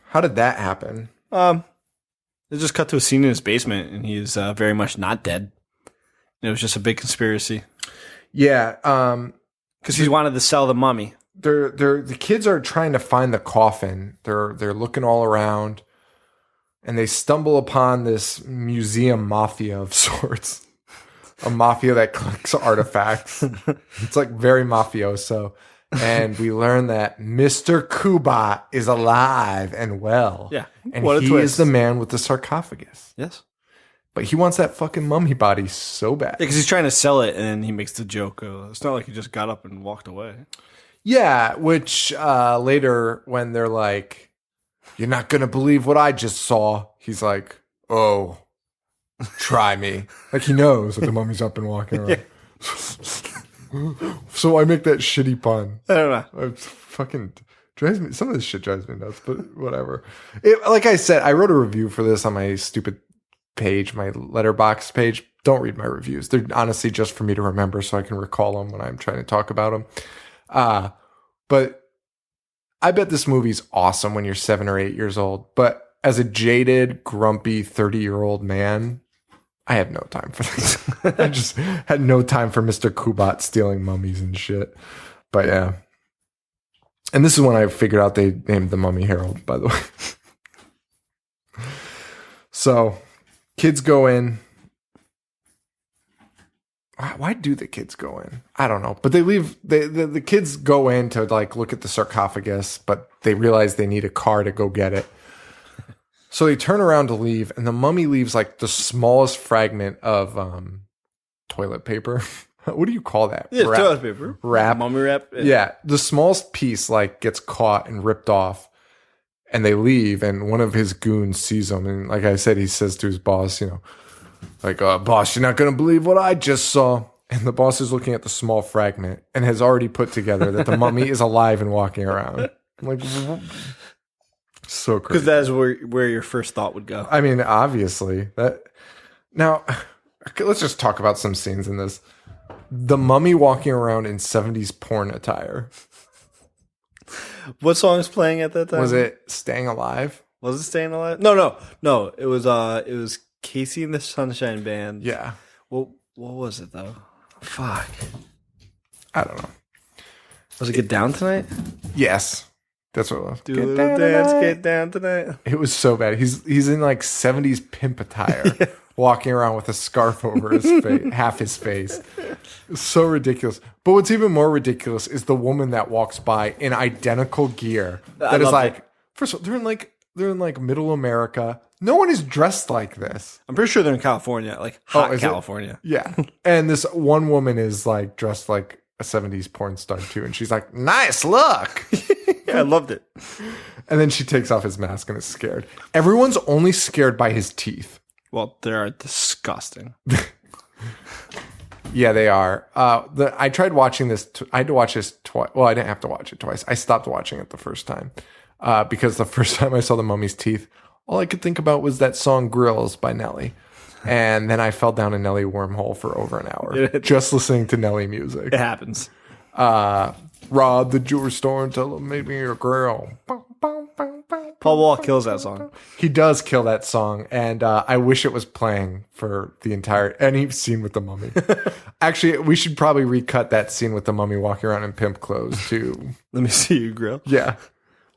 how did that happen? They just cut to a scene in his basement, and he's very much not dead. It was just a big conspiracy. Yeah, because he wanted to sell the mummy. The kids are trying to find the coffin. They're looking all around, and they stumble upon this museum mafia of sorts. A mafia that collects artifacts. It's like very mafioso. And we learn that Mr. Kubat is alive and well. Yeah. And what a he twist. is the man with the sarcophagus. Yes. But he wants that fucking mummy body so bad. Yeah, because he's trying to sell it, and then he makes the joke. It's not like he just got up and walked away. Yeah, which later when they're like, "You're not going to believe what I just saw," he's like, "Oh, try me." Like he knows that the mummy's up and walking around. So I make that shitty pun. I don't know. It's fucking drives me. Some of this shit drives me nuts, but whatever. Like I said, I wrote a review for this on my stupid page, my letterbox page. Don't read my reviews. They're honestly just for me to remember so I can recall them when I'm trying to talk about them. But I bet this movie's awesome when you're 7 or 8 years old. But as a jaded, grumpy 30-year-old man, I have no time for this. I just had no time for Mr. Kubat stealing mummies and shit. But yeah. And this is when I figured out they named the mummy Harold, by the way. So, kids go in. Why do the kids go in? I don't know. But they leave. The kids go in to like look at the sarcophagus, but they realize they need a car to go get it. So they turn around to leave, and the mummy leaves like the smallest fragment of toilet paper. What do you call that? Yeah, toilet paper. Wrap. Mummy wrap. Yeah, the smallest piece like gets caught and ripped off, and they leave, and one of his goons sees them, and like I said, he says to his boss, like, boss, you're not going to believe what I just saw. And the boss is looking at the small fragment and has already put together that the mummy is alive and walking around. I'm like, so crazy. Because that is where your first thought would go. I mean, obviously. Now, let's just talk about some scenes in this. The mummy walking around in 70s porn attire. What song was playing at that time? Was it Staying Alive? Was it Staying Alive? No. It was Casey and the Sunshine Band. Yeah. Well, what was it though? Fuck. I don't know. Was it Get Down Tonight? Yes. That's what it was. Do a little dance, get down tonight. It was so bad. He's in like 70s pimp attire, walking around with a scarf over his face, half his face. It's so ridiculous. But what's even more ridiculous is the woman that walks by in identical gear. That is like, first of all, they're in like middle America. No one is dressed like this. I'm pretty sure they're in California, like hot is California. Yeah. And this one woman is like dressed like a 70s porn star too. And she's like, nice look. Yeah, I loved it. And then she takes off his mask and is scared. Everyone's only scared by his teeth. Well, they are disgusting. Yeah, they are. I tried watching this. I had to watch this twice. Well, I didn't have to watch it twice. I stopped watching it the first time because the first time I saw the mummy's teeth, all I could think about was that song "Grills" by Nelly, and then I fell down a Nelly wormhole for over an hour just listening to Nelly music. It happens. Rob the jewelry store and tell them make me a grill. Paul Wall kills that song. He does kill that song, and I wish it was playing for the entire any scene with the mummy. Actually, we should probably recut that scene with the mummy walking around in pimp clothes too. Let me see you grill. Yeah,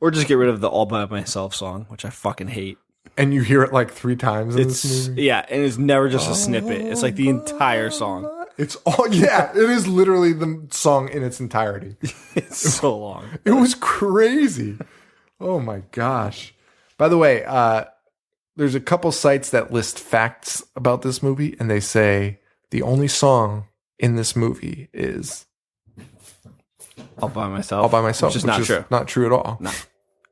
Or just get rid of the All By Myself song, which I fucking hate. and you hear it like 3 times in this movie. Yeah, and it's never just a snippet. It's like the entire song. It's all it is literally the song in its entirety. It's so long. It was crazy. Oh my gosh. By the way, there's a couple sites that list facts about this movie, and they say the only song in this movie is All By Myself. All By Myself, Which is not true. Not true at all. No.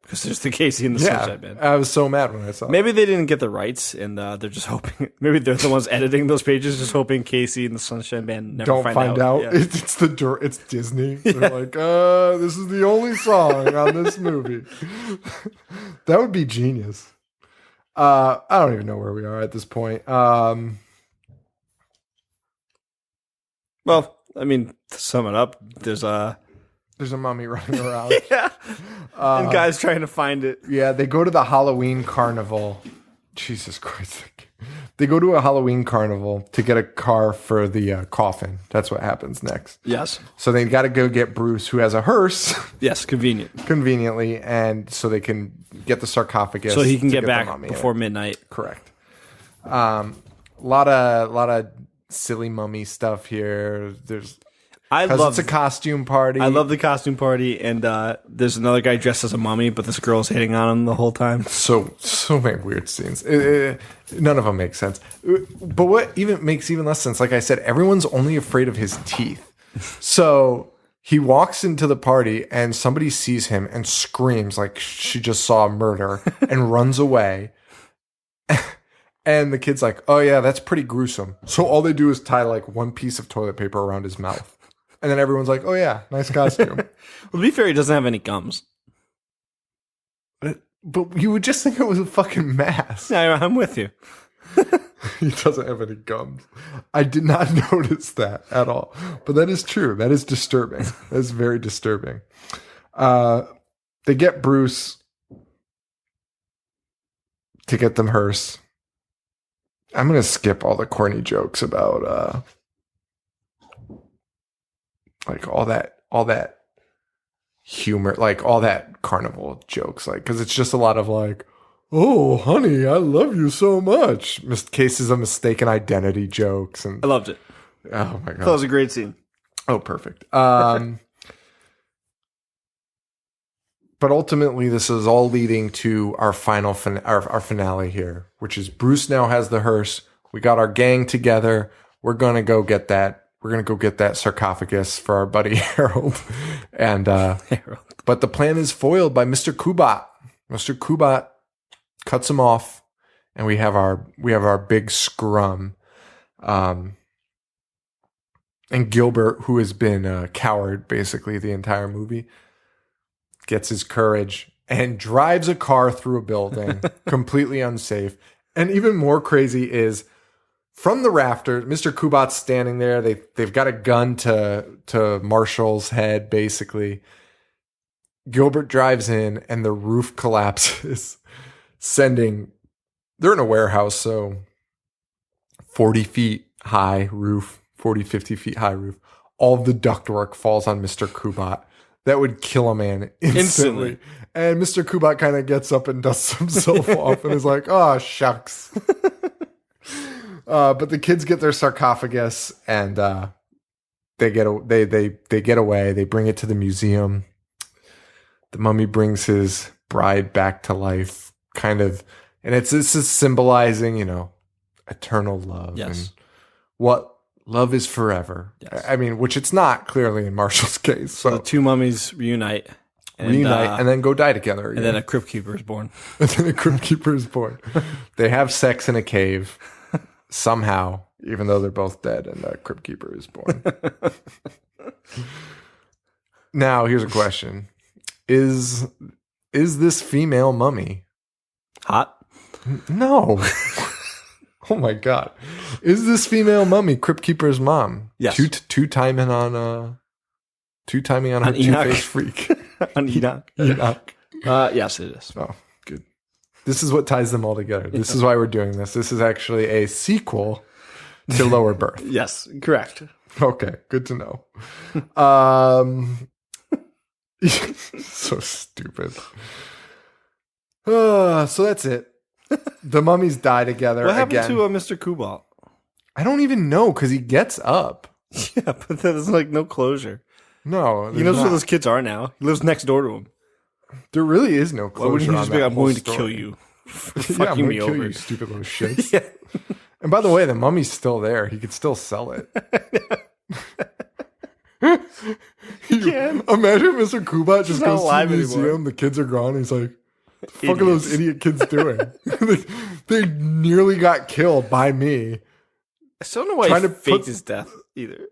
Because there's the Casey and the Yeah, Sunshine Band. I was so mad when I saw it. Maybe they didn't get the rights, and they're just hoping. Maybe they're the ones editing those pages, just hoping Casey and the Sunshine Band never Don't find out. Yeah. It's Disney. They're like, this is the only song on this movie. That would be genius. I don't even know where we are at this point. Well, I mean, to sum it up, there's a mummy running around. yeah, and guys trying to find it. Yeah, they go to the Halloween carnival. Jesus Christ. They go to a Halloween carnival to get a car for the coffin. That's what happens next. Yes, So they got to go get Bruce, who has a hearse, yes, convenient, conveniently, and so they can get the sarcophagus. so he can to get the back mummy in. before midnight. Correct. A lot of silly mummy stuff here. There's because it's a costume party. I love the costume party, and there's another guy dressed as a mummy, but this girl's hitting on him the whole time. so many weird scenes. None of them make sense. But what makes even less sense, like I said, everyone's only afraid of his teeth. So he walks into the party and somebody sees him and screams like she just saw a murder and runs away. And the kid's like, oh yeah, that's pretty gruesome. So all they do is tie like one piece of toilet paper around his mouth. And then everyone's like, oh yeah, nice costume. Well, to be fair, he doesn't have any gums. But you would just think it was a fucking mask. Yeah, I'm with you. He doesn't have any gums. I did not notice that at all. But that is true. That is disturbing. That is very disturbing. They get Bruce to get them hearse. I'm going to skip all the corny jokes about like all that humor, like all that carnival jokes, like, because it's just a lot of like, oh honey, I love you so much, cases of mistaken identity jokes, and I loved it. oh my god, That was a great scene. oh perfect. But ultimately, this is all leading to our final our finale here, which is Bruce now has the hearse. We got our gang together. We're gonna go get that. We're gonna go get that sarcophagus for our buddy Harold. And but the plan is foiled by Mr. Kubat. Mr. Kubat cuts him off, and we have our big scrum. And Gilbert, who has been a coward basically the entire movie, gets his courage and drives a car through a building, completely unsafe. And even more crazy is from the rafters, Mr. Kubat's standing there. They've got a gun to Marshall's head, basically. Gilbert drives in and the roof collapses, they're in a warehouse, so 40 feet high roof, 40, 50 feet high roof. All of the ductwork falls on Mr. Kubat. That would kill a man instantly. And Mr. Kubat kind of gets up and dusts himself off and is like, oh, shucks. But the kids get their sarcophagus and they get away. They bring it to the museum. The mummy brings his bride back to life, kind of. And this is symbolizing, eternal love. Yes. And what love is forever. Yes. I mean, which it's not clearly in Marshall's case. So The two mummies reunite. and then go die together. And then a crypt keeper is born. And then a crypt keeper is born. They have sex in a cave somehow. even though they're both dead and Crypt Keeper is born. Now, here's a question. Is this female mummy Hot? No. Oh my god. Is this female mummy Crypt Keeper's mom? Yes. Two timing on her Enoch. two-faced freak. On Enoch. Enoch. Yes, it is. Oh, good. This is what ties them all together. This is why we're doing this. This is actually a sequel to Lower Birth. Yes, correct. Okay, good to know. So stupid. So that's it. The mummies die together What happened again. to Mr. Kubal? I don't even know because he gets up. Yeah, but there's like no closure. No, He knows there's where not. those kids are now. He lives next door to him. There really is no Why closure. wouldn't he on just be that like, I'm whole going to story. kill you for Yeah, I'm fucking gonna me kill over? you, stupid little shits. Yeah. And by the way, the mummy's still there. He could still sell it. can. Imagine Mr. Kubat just not goes to the alive museum. anymore. The kids are gone. He's like, "The fuck are those Idiots. idiot kids doing? they nearly got killed by me." I still don't know why Trying he to faked put- his death either.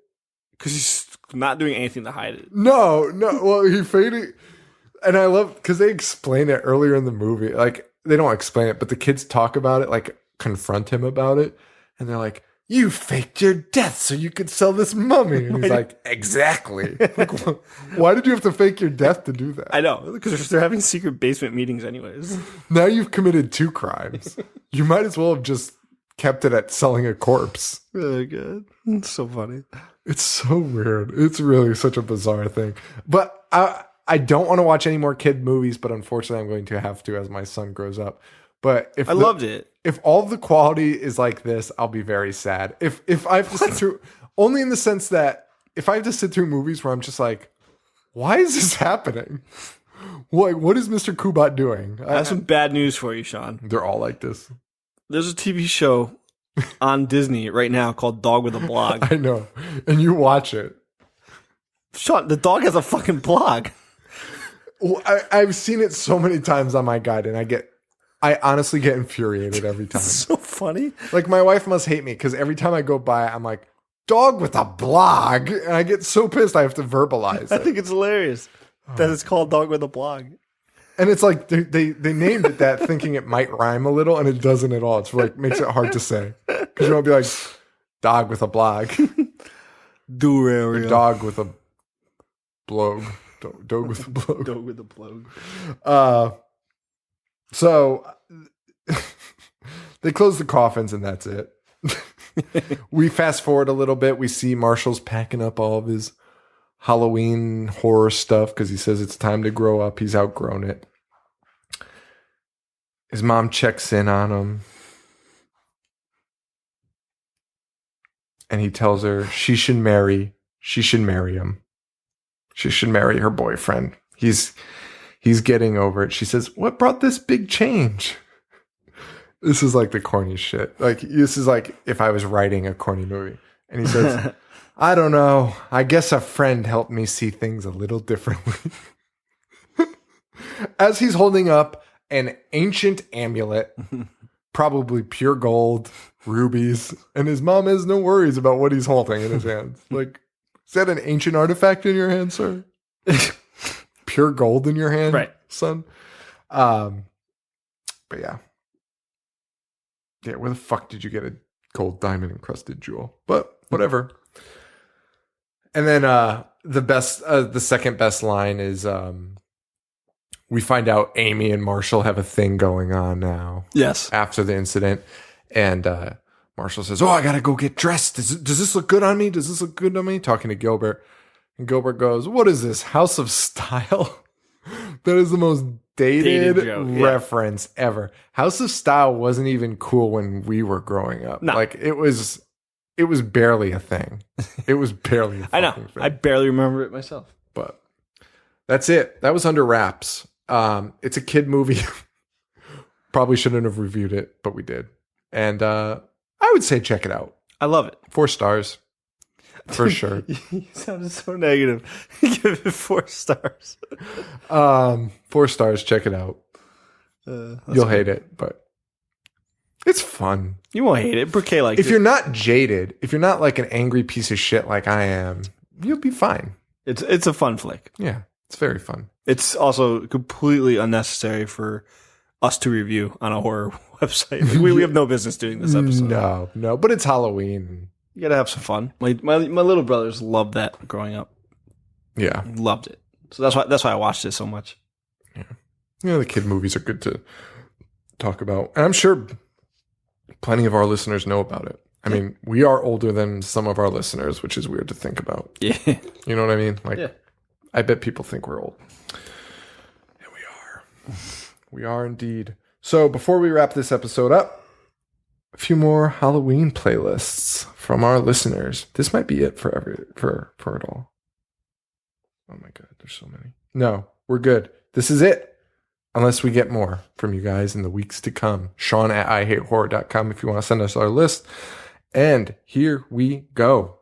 Because he's not doing anything to hide it. No. Well, he faded, and I love because they explain it earlier in the movie. Like they don't explain it, but the kids talk about it, like confront him about it, and they're like, "You faked your death so you could sell this mummy." And he's like, "Exactly. Like, why did you have to fake your death to do that? I know, because they're having secret basement meetings anyways. Now you've committed 2 crimes. You might as well have just kept it at selling a corpse." Really good. It's so funny. It's so weird. It's really such a bizarre thing. But I don't want to watch any more kid movies, but unfortunately I'm going to have to as my son grows up. But if I loved it. If all the quality is like this, I'll be very sad. If I have to sit through, only in the sense that if I have to sit through movies where I'm just like, why is this happening? What is Mr. Kubat doing? I have some bad news for you, Sean. They're all like this. There's a TV show on Disney right now called Dog with a Blog. I know. And you watch it. Sean, the dog has a fucking blog. Well, I've seen it so many times on my guide, and I honestly get infuriated every time. It's so funny. Like, my wife must hate me because every time I go by, I'm like, "Dog with a blog," and I get so pissed I have to verbalize I it. think it's hilarious that it's called Dog with a Blog. And it's like they named it that thinking it might rhyme a little, and it doesn't at all. It's like makes it hard to say because you want to be like dog with a blog, or dog with a blog, dog with a blog. Dog with a blog. So they close the coffins, and that's it. We fast forward a little bit. We see Marshall's packing up all of his Halloween horror stuff because he says it's time to grow up. He's outgrown it. His mom checks in on him. And he tells her she should marry him. She should marry her boyfriend. He's getting over it. She says, "What brought this big change?" This is like the corny shit. Like, this is like if I was writing a corny movie. And he says, "I don't know. I guess a friend helped me see things a little differently." As he's holding up an ancient amulet, probably pure gold, rubies, and his mom has no worries about what he's holding in his hands. Like, is that an ancient artifact in your hand, sir? Pure gold in your hand, Right, son? But yeah. Yeah, where the fuck did you get a gold diamond encrusted jewel? But whatever. And then the second best line is we find out Amy and Marshall have a thing going on now. Yes. After the incident. And Marshall says, "Oh, I gotta go get dressed. Does this look good on me? Does this look good on me?" Talking to Gilbert. And Gilbert goes, "What is this? House of Style?" That is the most dated joke, yeah. reference ever. House of Style wasn't even cool when we were growing up. No. Like, it was barely a thing. It was barely a I know. fucking thing. I barely remember it myself. But that's it. That was under wraps. It's a kid movie. Probably shouldn't have reviewed it, but we did. And I would say check it out. I love it. 4 stars. For sure. You sounded so negative. Give it 4 stars. 4 stars. Check it out. You'll hate it, but It's fun. You won't hate it. Bouquet like If you're not jaded, if you're not like an angry piece of shit like I am, you'll be fine. It's a fun flick. Yeah, it's very fun. It's also completely unnecessary for us to review on a horror website. Like, we have no business doing this episode. No, but it's Halloween. You gotta have some fun. My little brothers loved that growing up. Yeah, Loved it. So that's why I watched it so much. yeah. You know, the kid movies are good to talk about, and I'm sure plenty of our listeners know about it. I mean, we are older than some of our listeners, which is weird to think about. Yeah. You know what I mean? Like, Yeah. I bet people think we're old. And we are. We are indeed. So before we wrap this episode up, a few more Halloween playlists from our listeners. This might be it for it all. Oh my God, there's so many. No, we're good. This is it. Unless we get more from you guys in the weeks to come. Sean at IHateHorror.com if you want to send us our list. And here we go.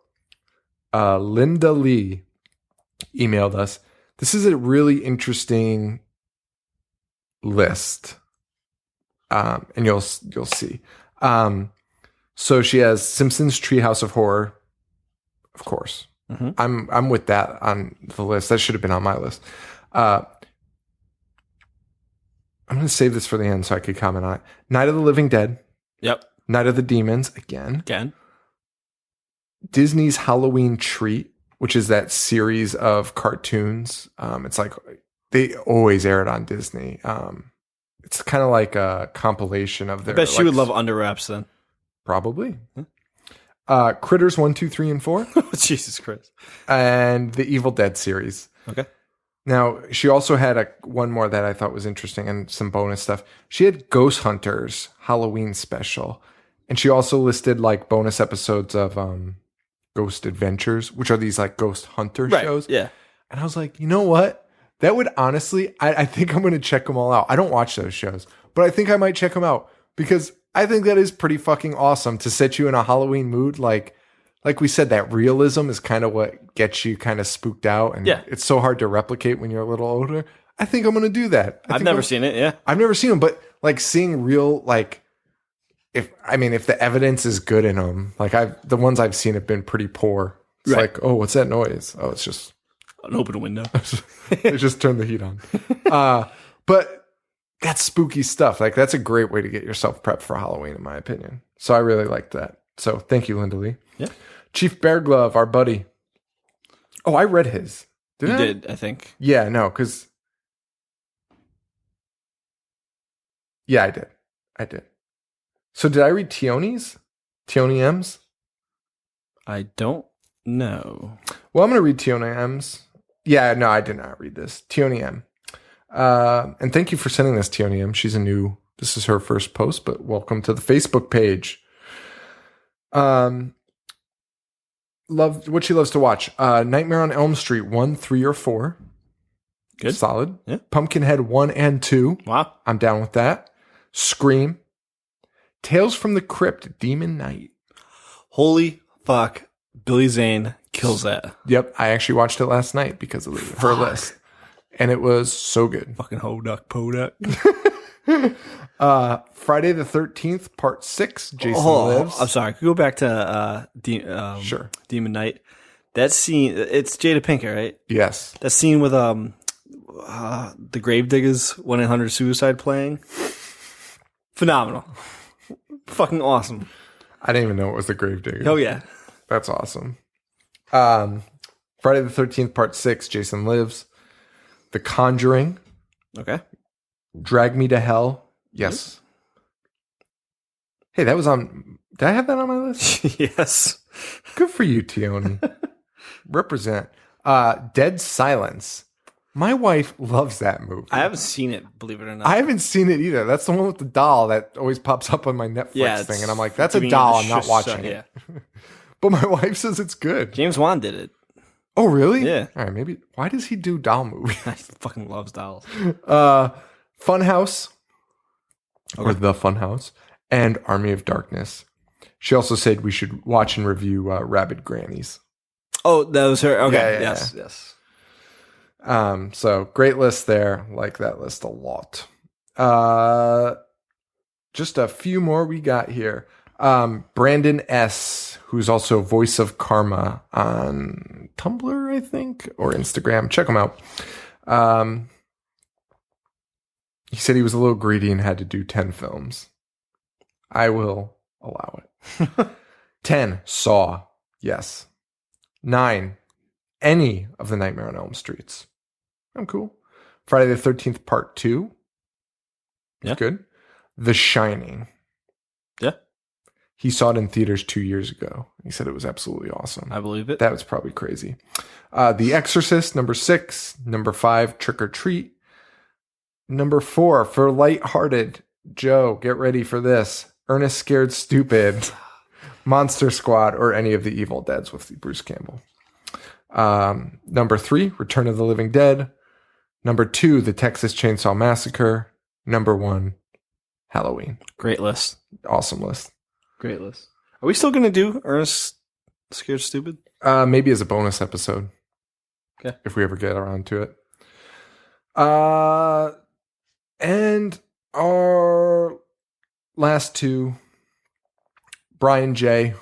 Linda Lee emailed us. This is a really interesting list. And you'll see. So she has Simpsons Treehouse of Horror. Of course. Mm-hmm. I'm with that on the list. That should have been on my list. I'm going to save this for the end so I could comment on it. Night of the Living Dead. Yep. Night of the Demons, again. Disney's Halloween Treat, which is that series of cartoons. It's like, they always air it on Disney. It's kind of like a compilation of their... I bet she would love Under Wraps then. Probably. Critters 1, 2, 3, and 4. Jesus Christ. And the Evil Dead series. Okay. Now, she also had one more that I thought was interesting and some bonus stuff. She had Ghost Hunters Halloween special. And she also listed like bonus episodes of Ghost Adventures, which are these like ghost hunter shows. Yeah. And I was like, you know what? That would honestly, I think I'm going to check them all out. I don't watch those shows, but I think I might check them out because I think that is pretty fucking awesome to set you in a Halloween mood. Like we said, that realism is kind of what gets you kind of spooked out. And it's so hard to replicate when you're a little older. I think I'm going to do that. I've never seen it. Yeah. I've never seen them, but like seeing real, like, if the evidence is good in them, like the ones I've seen have been pretty poor. It's like, oh, what's that noise? Oh, it's just an open window. They just turn the heat on. But that's spooky stuff. Like that's a great way to get yourself prepped for Halloween, in my opinion. So I really liked that. So thank you, Linda Lee. Yeah. Chief Bear Glove, our buddy. Oh, I read his. You did, I think. Yeah, no, because... Yeah, I did. So did I read Tioni's? Tioni M's? I don't know. Well, I'm going to read Tioni M's. Yeah, no, I did not read this. Tioni M. And thank you for sending this, Tioni M. This is her first post, but welcome to the Facebook page. What she loves to watch. Nightmare on Elm Street 1, 3, or 4. Good. Solid. Yeah. Pumpkinhead 1 and 2. Wow. I'm down with that. Scream. Tales from the Crypt, Demon Knight. Holy fuck. Billy Zane kills that. Yep. I actually watched it last night because of her list. And it was so good. Fucking Hoduck Poduck. Friday the 13th, part 6, Jason Lives. I'm sorry. Could we go back to Sure. Demon Knight. That scene, it's Jada Pinkett, right? Yes. That scene with the Gravediggers 1-800 Suicide playing. Phenomenal. Fucking awesome. I didn't even know it was the Gravedigger. Oh, yeah. That's awesome. Friday the 13th, part 6, Jason Lives. The Conjuring. Okay. Drag Me to Hell. Yes. Hey, that was on... Did I have that on my list? Yes. Good for you, Tioni. Represent. Dead Silence. My wife loves that movie. I haven't seen it, believe it or not. I haven't seen it either. That's the one with the doll that always pops up on my Netflix thing. And I'm like, that's a doll. I'm not watching it. Yeah. But my wife says it's good. James Wan did it. Oh, really? Yeah. All right, maybe. Why does he do doll movies? He fucking loves dolls. Funhouse. Or The Funhouse. And Army of Darkness. She also said we should watch and review Rabid Grannies. Oh, that was her? Okay. Yeah, yes. So great list there. Like that list a lot. just a few more we got here. Brandon S., who's also voice of Karma on Tumblr, I think, or Instagram. Check him out. He said he was a little greedy and had to do 10 films. I will allow it. 10, Saw. Yes. 9, any of the Nightmare on Elm Streets. I'm cool. Friday the 13th, Part 2. Yeah. Good. The Shining. Yeah. He saw it in theaters 2 years ago. He said it was absolutely awesome. I believe it. That was probably crazy. The Exorcist, number 6. Number 5, Trick or Treat. Number 4, for lighthearted, Joe, get ready for this. Ernest Scared Stupid, Monster Squad, or any of the Evil Deads with Bruce Campbell. Number 3, Return of the Living Dead. Number 2, The Texas Chainsaw Massacre. Number 1, Halloween. Great list. Awesome list. Great list. Are we still going to do Ernest Scared Stupid? Maybe as a bonus episode. Okay. If we ever get around to it. And our last two, Brian J.,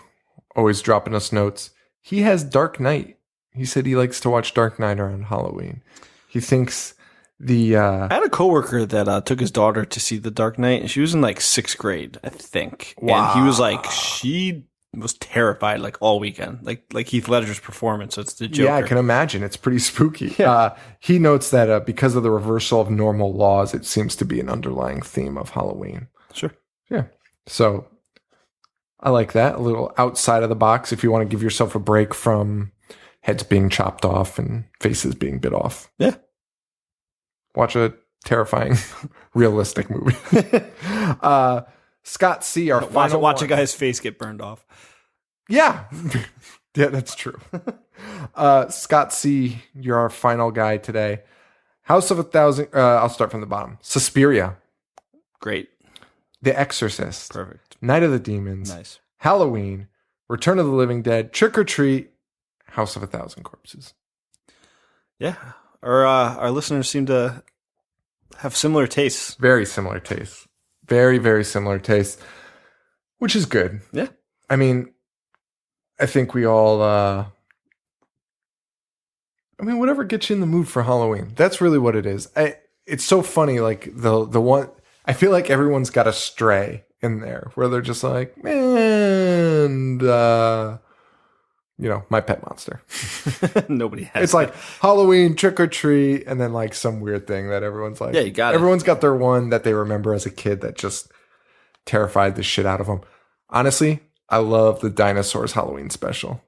always dropping us notes. He has Dark Knight. He said he likes to watch Dark Knight around Halloween. He thinks the... I had a coworker that took his daughter to see The Dark Knight, and she was in like 6th grade, I think. Wow. And he was like, she was terrified like all weekend, like Heath Ledger's performance. So it's the Joker. Yeah, I can imagine. It's pretty spooky. Yeah. He notes that because of the reversal of normal laws, it seems to be an underlying theme of Halloween. Sure. Yeah. So I like that. A little outside of the box if you want to give yourself a break from heads being chopped off and faces being bit off. Yeah. Watch a terrifying, realistic movie. Scott C., our final watch a one. guy's face get burned off. Yeah. Yeah, that's true. Scott C., you're our final guy today. House of a Thousand... I'll start from the bottom. Suspiria. Great. The Exorcist. Perfect. Night of the Demons. Nice. Halloween. Return of the Living Dead. Trick or Treat. House of a Thousand Corpses. Yeah. Our listeners seem to have similar tastes. Very similar tastes. Very, very similar tastes. Which is good. Yeah. I mean, I think we all... whatever gets you in the mood for Halloween. That's really what it is. It's so funny, like, the one... I feel like everyone's got a stray in there where they're just like, and... My pet monster. Nobody has. It's like Halloween, trick or treat, and then like some weird thing that everyone's like. Yeah, you got it. Everyone's got their one that they remember as a kid that just terrified the shit out of them. Honestly, I love the Dinosaurs Halloween special.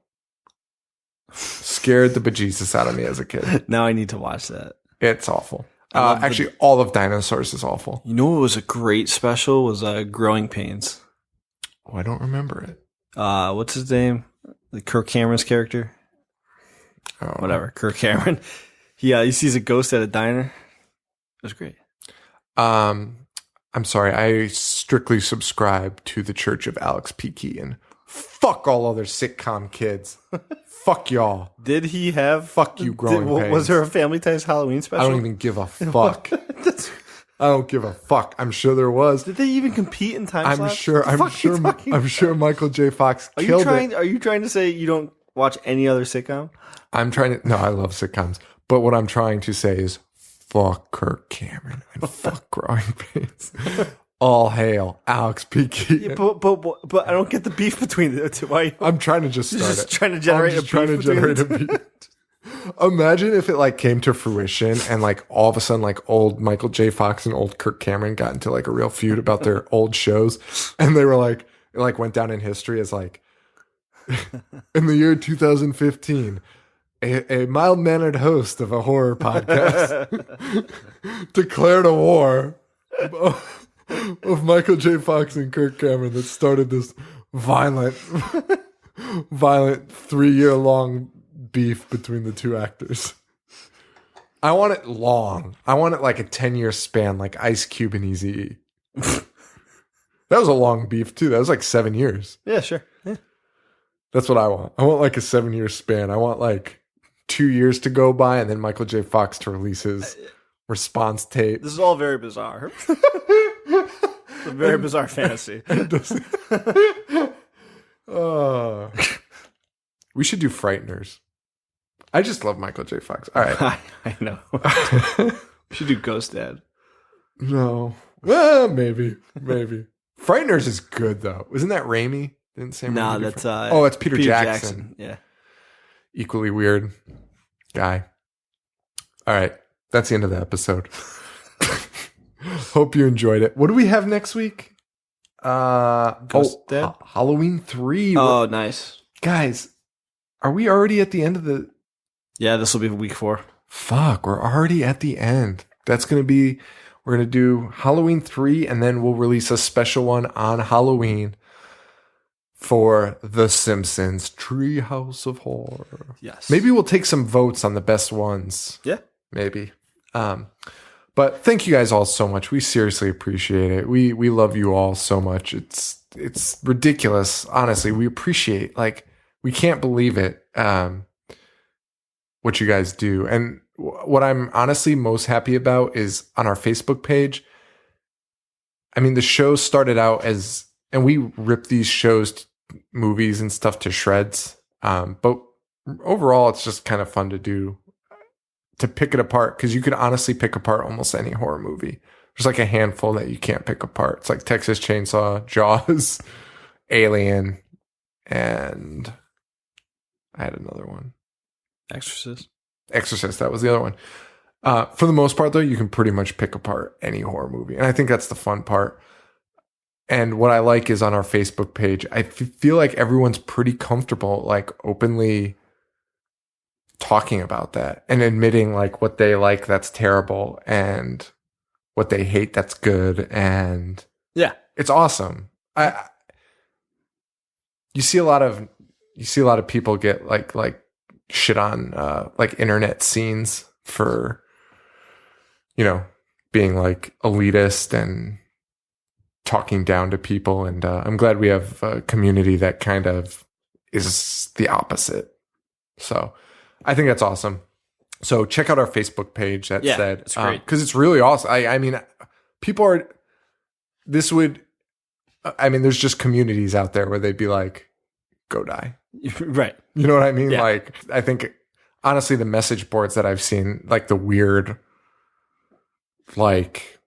Scared the bejesus out of me as a kid. Now I need to watch that. It's awful. Actually, all of Dinosaurs is awful. You know what was a great special was Growing Pains. Oh, I don't remember it. What's his name? Like Kirk Cameron's character? Oh. Whatever. Kirk Cameron. He sees a ghost at a diner. It was great. I'm sorry. I strictly subscribe to the Church of Alex P. Keaton. Fuck all other sitcom kids. Fuck y'all. Did he have... Fuck you, Growing Pains. Was there a Family Ties Halloween special? I don't even give a fuck. I don't give a fuck. I'm sure there was. Did they even compete in time I'm slots? sure Michael J. Fox killed it. Are you trying to say you don't watch any other sitcom? No, I love sitcoms. But what I'm trying to say is fuck Kirk Cameron and fuck Growing Pains. All hail Alex P. Keaton. Yeah, but I don't get the beef between the two. Why? I'm trying to just start just it. trying to generate a beef. Imagine if it like came to fruition and like all of a sudden like old Michael J. Fox and old Kirk Cameron got into like a real feud about their old shows, and they were like it like went down in history as like in the year 2015 a mild-mannered host of a horror podcast declared a war of Michael J. Fox and Kirk Cameron that started this violent 3-year-long beef between the two actors. I want it long. I want it like a 10-year span, like Ice Cube and Eazy-E. That was a long beef too. That was like 7 years. Yeah, sure. Yeah. That's what I want. I want like a 7-year span. I want like 2 years to go by and then Michael J. Fox to release his response tape. This is all very bizarre. a very bizarre fantasy. We should do Frighteners. I just love Michael J. Fox. All right. I know. We should do Ghost Dad. No. Well, maybe. Frighteners is good, though. Isn't that Raimi? Didn't Sam No, Raimi do that's that's Peter Jackson. Yeah. Equally weird guy. All right. That's the end of the episode. Hope you enjoyed it. What do we have next week? Ghost Dad? Halloween 3. Oh, nice. Guys, are we already at the end of the... Yeah, this will be week 4. Fuck, we're already at the end. That's going to be... We're going to do Halloween 3, and then we'll release a special one on Halloween for The Simpsons Treehouse of Horror. Yes. Maybe we'll take some votes on the best ones. Yeah. Maybe. But thank you guys all so much. We seriously appreciate it. We love you all so much. It's ridiculous. Honestly, we appreciate, like, we can't believe it. What you guys do. And what I'm honestly most happy about is on our Facebook page. I mean, the show started out as, and we rip these shows, movies and stuff to shreds. But overall, it's just kind of fun to do, to pick it apart, because you can honestly pick apart almost any horror movie. There's like a handful that you can't pick apart. It's like Texas Chainsaw, Jaws, Alien, and I had another one. Exorcist, that was the other one. For the most part, though, you can pretty much pick apart any horror movie. And I think that's the fun part. And what I like is on our Facebook page, I feel like everyone's pretty comfortable, like, openly talking about that and admitting, like, what they like that's terrible and what they hate that's good. And yeah, it's awesome. You see a lot of people get like shit on like internet scenes for, being like elitist and talking down to people. And I'm glad we have a community that kind of is the opposite. So I think that's awesome. So check out our Facebook page. That said, it's great. Because it's really awesome. I mean, there's just communities out there where they'd be like, go die. Right. You know what I mean? Yeah. Like, I think, honestly, the message boards that I've seen, like the weird, like,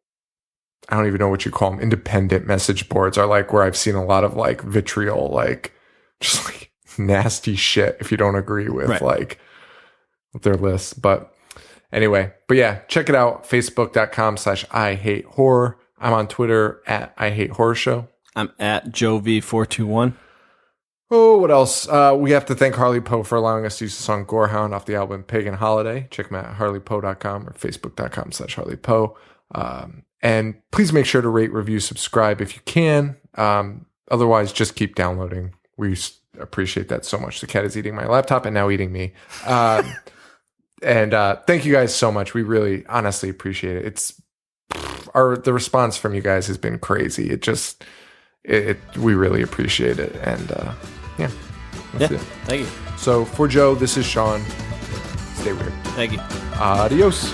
I don't even know what you call them, independent message boards, are like where I've seen a lot of like vitriol, like just like nasty shit if you don't agree with like with their lists. But anyway, yeah, check it out. Facebook.com/I hate horror. I'm on Twitter at I hate horror show. I'm at JoV421. Oh, what else? We have to thank Harley Poe for allowing us to use the song Gorehound off the album Pagan Holiday. Check them out at harleypoe.com or facebook.com/Harley Poe. And please make sure to rate, review, subscribe if you can. Otherwise, just keep downloading. We appreciate that so much. The cat is eating my laptop and now eating me. And thank you guys so much. We really honestly appreciate it. The response from you guys has been crazy. We really appreciate it. And that's it. Thank you. So for Joe, this is Sean. Stay weird. Thank you. Adios.